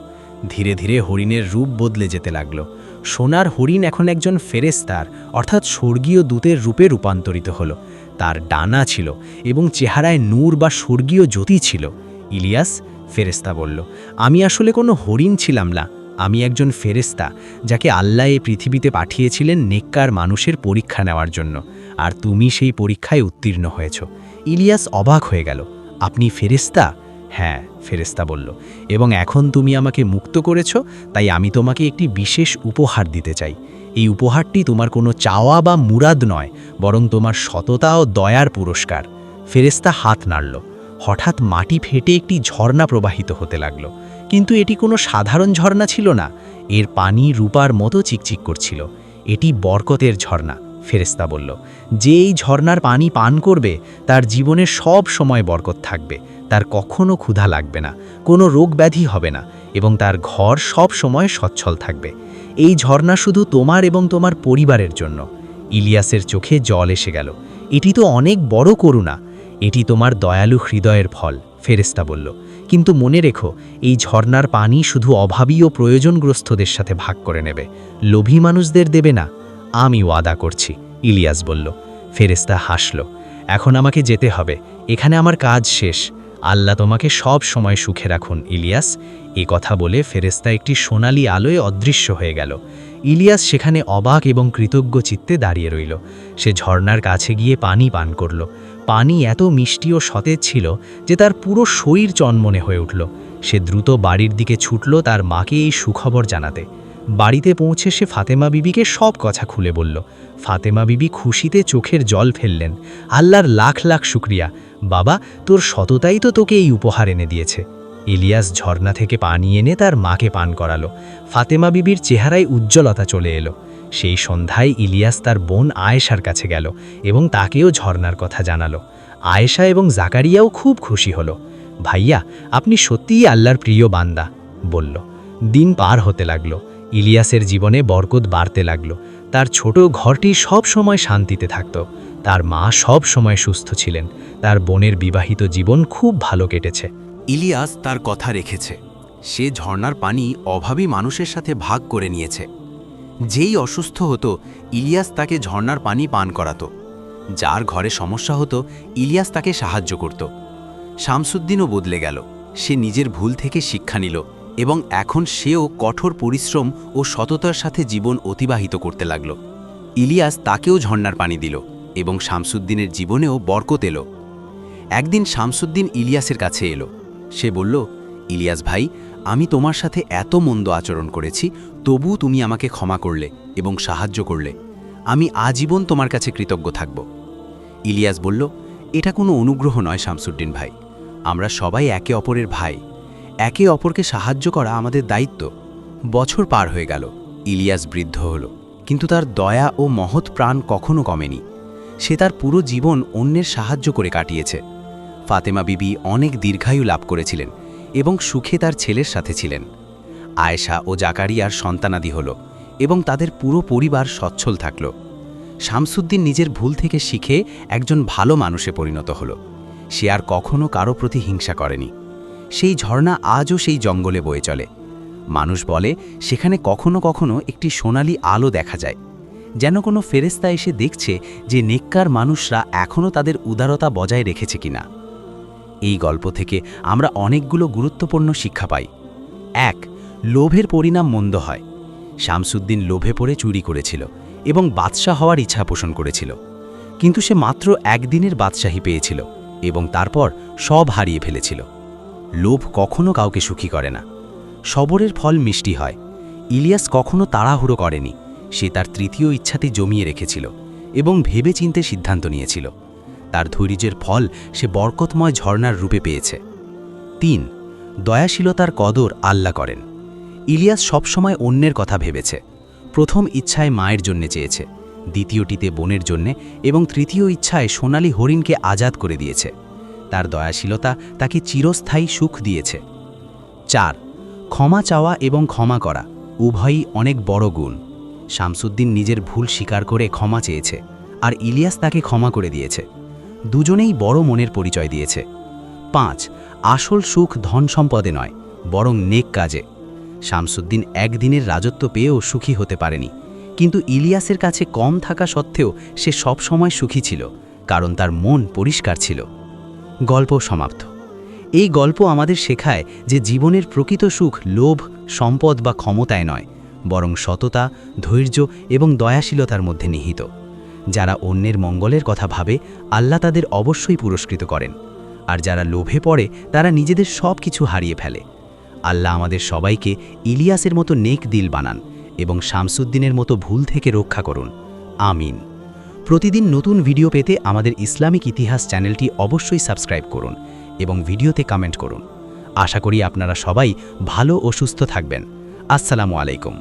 ধীরে ধীরে হরিণের রূপ বদলে যেতে লাগলো। সোনার হরিণ এখন একজন ফেরেশতার অর্থাৎ স্বর্গীয় দূতের রূপে রূপান্তরিত হলো। তার ডানা ছিল এবং চেহারায় নূর বা স্বর্গীয় জ্যোতি ছিল। ইলিয়াস, ফেরেশতা বলল, আমি আসলে কোনো হরিণ ছিলাম না, আমি একজন ফেরেশতা যাকে আল্লাহ এই পৃথিবীতে পাঠিয়েছিলেন নেককার মানুষের পরীক্ষা নেওয়ার জন্য, আর তুমি সেই পরীক্ষায় উত্তীর্ণ হয়েছ। ইলিয়াস অবাক হয়ে গেল, আপনি ফেরেশতা? হ্যাঁ, ফেরেশতা বলল, এবং এখন তুমি আমাকে মুক্ত করেছ, তাই আমি তোমাকে একটি বিশেষ উপহার দিতে চাই। এই উপহারটি তোমার কোনো চাওয়া বা মুরাদ নয়, বরং তোমার সততা ও দয়ার পুরস্কার। ফেরেশতা হাত নাড়ল। হঠাৎ মাটি ফেটে একটি ঝর্ণা প্রবাহিত হতে লাগল। কিন্তু এটি কোনো সাধারণ ঝর্ণা ছিল না, এর পানি রূপার মতো চিকচিক করছিল। এটি বরকতের ঝর্ণা, ফেরেশতা বলল। যে এই ঝর্ণার পানি পান করবে তার জীবনে সব সময় বরকত থাকবে, তার কখনো ক্ষুধা লাগবে না, কোনো রোগ ব্যাধি হবে না, এবং তার ঘর সব সময় সচ্ছল থাকবে। এই ঝর্ণা শুধু তোমার এবং তোমার পরিবারের জন্য। ইলিয়াসের চোখে জল এসে গেল। এটি তো অনেক বড় করুণা। এটি তোমার দয়ালু হৃদয়ের ফল, ফেরেশতা বলল। কিন্তু মনে রেখো, এই ঝর্ণার পানি শুধু অভাবী ও প্রয়োজনগ্রস্তদের সাথে ভাগ করে নেবে, লোভী মানুষদের দেবে না। আমি ওয়াদা করছি, ইলিয়াস বলল। ফেরেশতা হাসল। এখন আমাকে যেতে হবে, এখানে আমার কাজ শেষ। আল্লাহ তোমাকে সব সময় সুখে রাখুন ইলিয়াস। এ কথা বলে ফেরেশতা একটি সোনালি আলোয় অদৃশ্য হয়ে গেল। ইলিয়াস সেখানে অবাক এবং কৃতজ্ঞ চিত্তে দাঁড়িয়ে রইল। সে ঝর্ণার কাছে গিয়ে পানি পান করল। পানি এত মিষ্টি ও সতেজ ছিল যে তার পুরো শরীর চনমনে হয়ে উঠল। সে দ্রুত বাড়ির দিকে ছুটল তার মাকে এই সুখবর জানাতে। বাড়িতে পৌঁছে সে ফাতেমা বিবিকে সব কথা খুলে বলল। ফাতেমা বিবি খুশিতে চোখের জল ফেললেন। আল্লাহর লাখ লাখ শুকরিয়া বাবা, তোর সততাই তো তোকে এই উপহার এনে দিয়েছে। ইলিয়াস ঝর্ণা থেকে পানি এনে তার মাকে পান করালো। ফাতেমা বিবির চেহারায় উজ্জ্বলতা চলে এলো। সেই সন্ধ্যায় ইলিয়াস তার বোন আয়েশার কাছে গেল এবং তাকেও ঝর্ণার কথা জানালো। আয়েশা এবং জাকারিয়াও খুব খুশি হলো। ভাইয়া, আপনি সত্যিই আল্লাহর প্রিয় বান্দা, বলল। দিন পার হতে লাগলো। ইলিয়াসের জীবনে বরকত বাড়তে লাগলো। তার ছোট ঘরটি সব সময় শান্তিতে থাকত। তার মা সব সময় সুস্থ ছিলেন। তার বোনের বিবাহিত জীবন খুব ভালো কেটেছে। ইলিয়াস তার কথা রেখেছে। সে ঝর্ণার পানি অভাবী মানুষের সাথে ভাগ করে নিয়েছে। যেই অসুস্থ হতো, ইলিয়াস তাকে ঝর্ণার পানি পান করাতো। যার ঘরে সমস্যা হতো, ইলিয়াস তাকে সাহায্য করত। শামসুদ্দিনও বদলে গেল। সে নিজের ভুল থেকে শিক্ষা নিল এবং এখন সেও কঠোর পরিশ্রম ও সততার সাথে জীবন অতিবাহিত করতে লাগল। ইলিয়াস তাকেও ঝর্ণার পানি দিল এবং শামসুদ্দিনের জীবনেও বরকত এলো। একদিন শামসুদ্দিন ইলিয়াসের কাছে এলো। সে বলল, ইলিয়াস ভাই, আমি তোমার সাথে এত মন্দ আচরণ করেছি, তবু তুমি আমাকে ক্ষমা করলে এবং সাহায্য করলে। আমি আজীবন তোমার কাছে কৃতজ্ঞ থাকব। ইলিয়াস বলল, এটা কোনো অনুগ্রহ নয় শামসুদ্দিন ভাই, আমরা সবাই একে অপরের ভাই। একে অপরকে সাহায্য করা আমাদের দায়িত্ব। বছর পার হয়ে গেল। ইলিয়াস বৃদ্ধ হল, কিন্তু তার দয়া ও মহৎ প্রাণ কখনো কমেনি। সে তার পুরো জীবন অন্যের সাহায্য করে কাটিয়েছে। ফাতেমা বিবি অনেক দীর্ঘায়ু লাভ করেছিলেন এবং সুখে তার ছেলের সাথে ছিলেন। আয়েশা ও জাকারিয়ার সন্তানাদি হল এবং তাদের পুরো পরিবার সচ্ছল থাকল। শামসুদ্দিন নিজের ভুল থেকে শিখে একজন ভালো মানুষে পরিণত হল। সে আর কখনো কারো প্রতি হিংসা করেনি। সেই ঝর্ণা আজও সেই জঙ্গলে বয়ে চলে। মানুষ বলে সেখানে কখনো কখনো একটি সোনালি আলো দেখা যায়, যেন কোনো ফেরেশতা এসে দেখছে যে নেককার মানুষরা এখনও তাদের উদারতা বজায় রেখেছে কিনা। এই গল্প থেকে আমরা অনেকগুলো গুরুত্বপূর্ণ শিক্ষা পাই। 1. লোভের পরিণাম মন্দ হয়। শামসুদ্দিন লোভে পড়ে চুরি করেছিল এবং বাদশাহ হওয়ার ইচ্ছা পোষণ করেছিল, কিন্তু সে মাত্র একদিনের বাদশাহী পেয়েছিল এবং তারপর সব হারিয়ে ফেলেছিল। লোভ কখনো কাউকে সুখী করে না। সবরের ফল মিষ্টি হয়। ইলিয়াস কখনো তাড়াহুড়ো করেনি। সে তার তৃতীয় ইচ্ছাতে জমিয়ে রেখেছিল এবং ভেবেচিন্তে সিদ্ধান্ত নিয়েছিল। তার ধৈর্যের ফল সে বরকতময় ঝর্ণার রূপে পেয়েছে। 3. দয়াশীলতার কদর আল্লাহ করেন। ইলিয়াস সবসময় অন্যের কথা ভেবেছে। প্রথম ইচ্ছায় মায়ের জন্যে চেয়েছে, দ্বিতীয়টিতে বোনের জন্যে এবং তৃতীয় ইচ্ছায় সোনালী হরিণকে আজাদ করে দিয়েছে। তার দয়াশীলতা তাকে চিরস্থায়ী সুখ দিয়েছে। 4. ক্ষমা চাওয়া এবং ক্ষমা করা উভয়ই অনেক বড় গুণ। শামসুদ্দিন নিজের ভুল স্বীকার করে ক্ষমা চেয়েছে, আর ইলিয়াস তাকে ক্ষমা করে দিয়েছে। দুজনেই বড় মনের পরিচয় দিয়েছে। 5. আসল সুখ ধন সম্পদে নয়, বরং নেক কাজে। শামসুদ্দিন একদিনের রাজত্ব পেয়েও সুখী হতে পারেনি, কিন্তু ইলিয়াসের কাছে কম থাকা সত্ত্বেও সে সবসময় সুখী ছিল, কারণ তার মন পরিষ্কার ছিল। গল্প সমাপ্ত। এই গল্প আমাদের শেখায় যে জীবনের প্রকৃত সুখ লোভ, সম্পদ বা ক্ষমতায় নয়, বরং সততা, ধৈর্য এবং দয়াশীলতার মধ্যে নিহিত। যারা অন্যের মঙ্গলের কথা ভাবে, আল্লাহ তাদের অবশ্যই পুরস্কৃত করেন, আর যারা লোভে পড়ে তারা নিজেদের সব কিছু হারিয়ে ফেলে। আল্লাহ আমাদের সবাইকে ইলিয়াসের মতো নেক দিল বানান এবং শামসুদ্দিনের মতো ভুল থেকে রক্ষা করুন। আমিন। প্রতিদিন নতুন ভিডিও পেতে আমাদের ইসলামিক ইতিহাস চ্যানেলটি অবশ্যই সাবস্ক্রাইব করুন এবং ভিডিওতে কমেন্ট করুন। আশা করি আপনারা সবাই ভালো ও সুস্থ থাকবেন। আসসালামু আলাইকুম।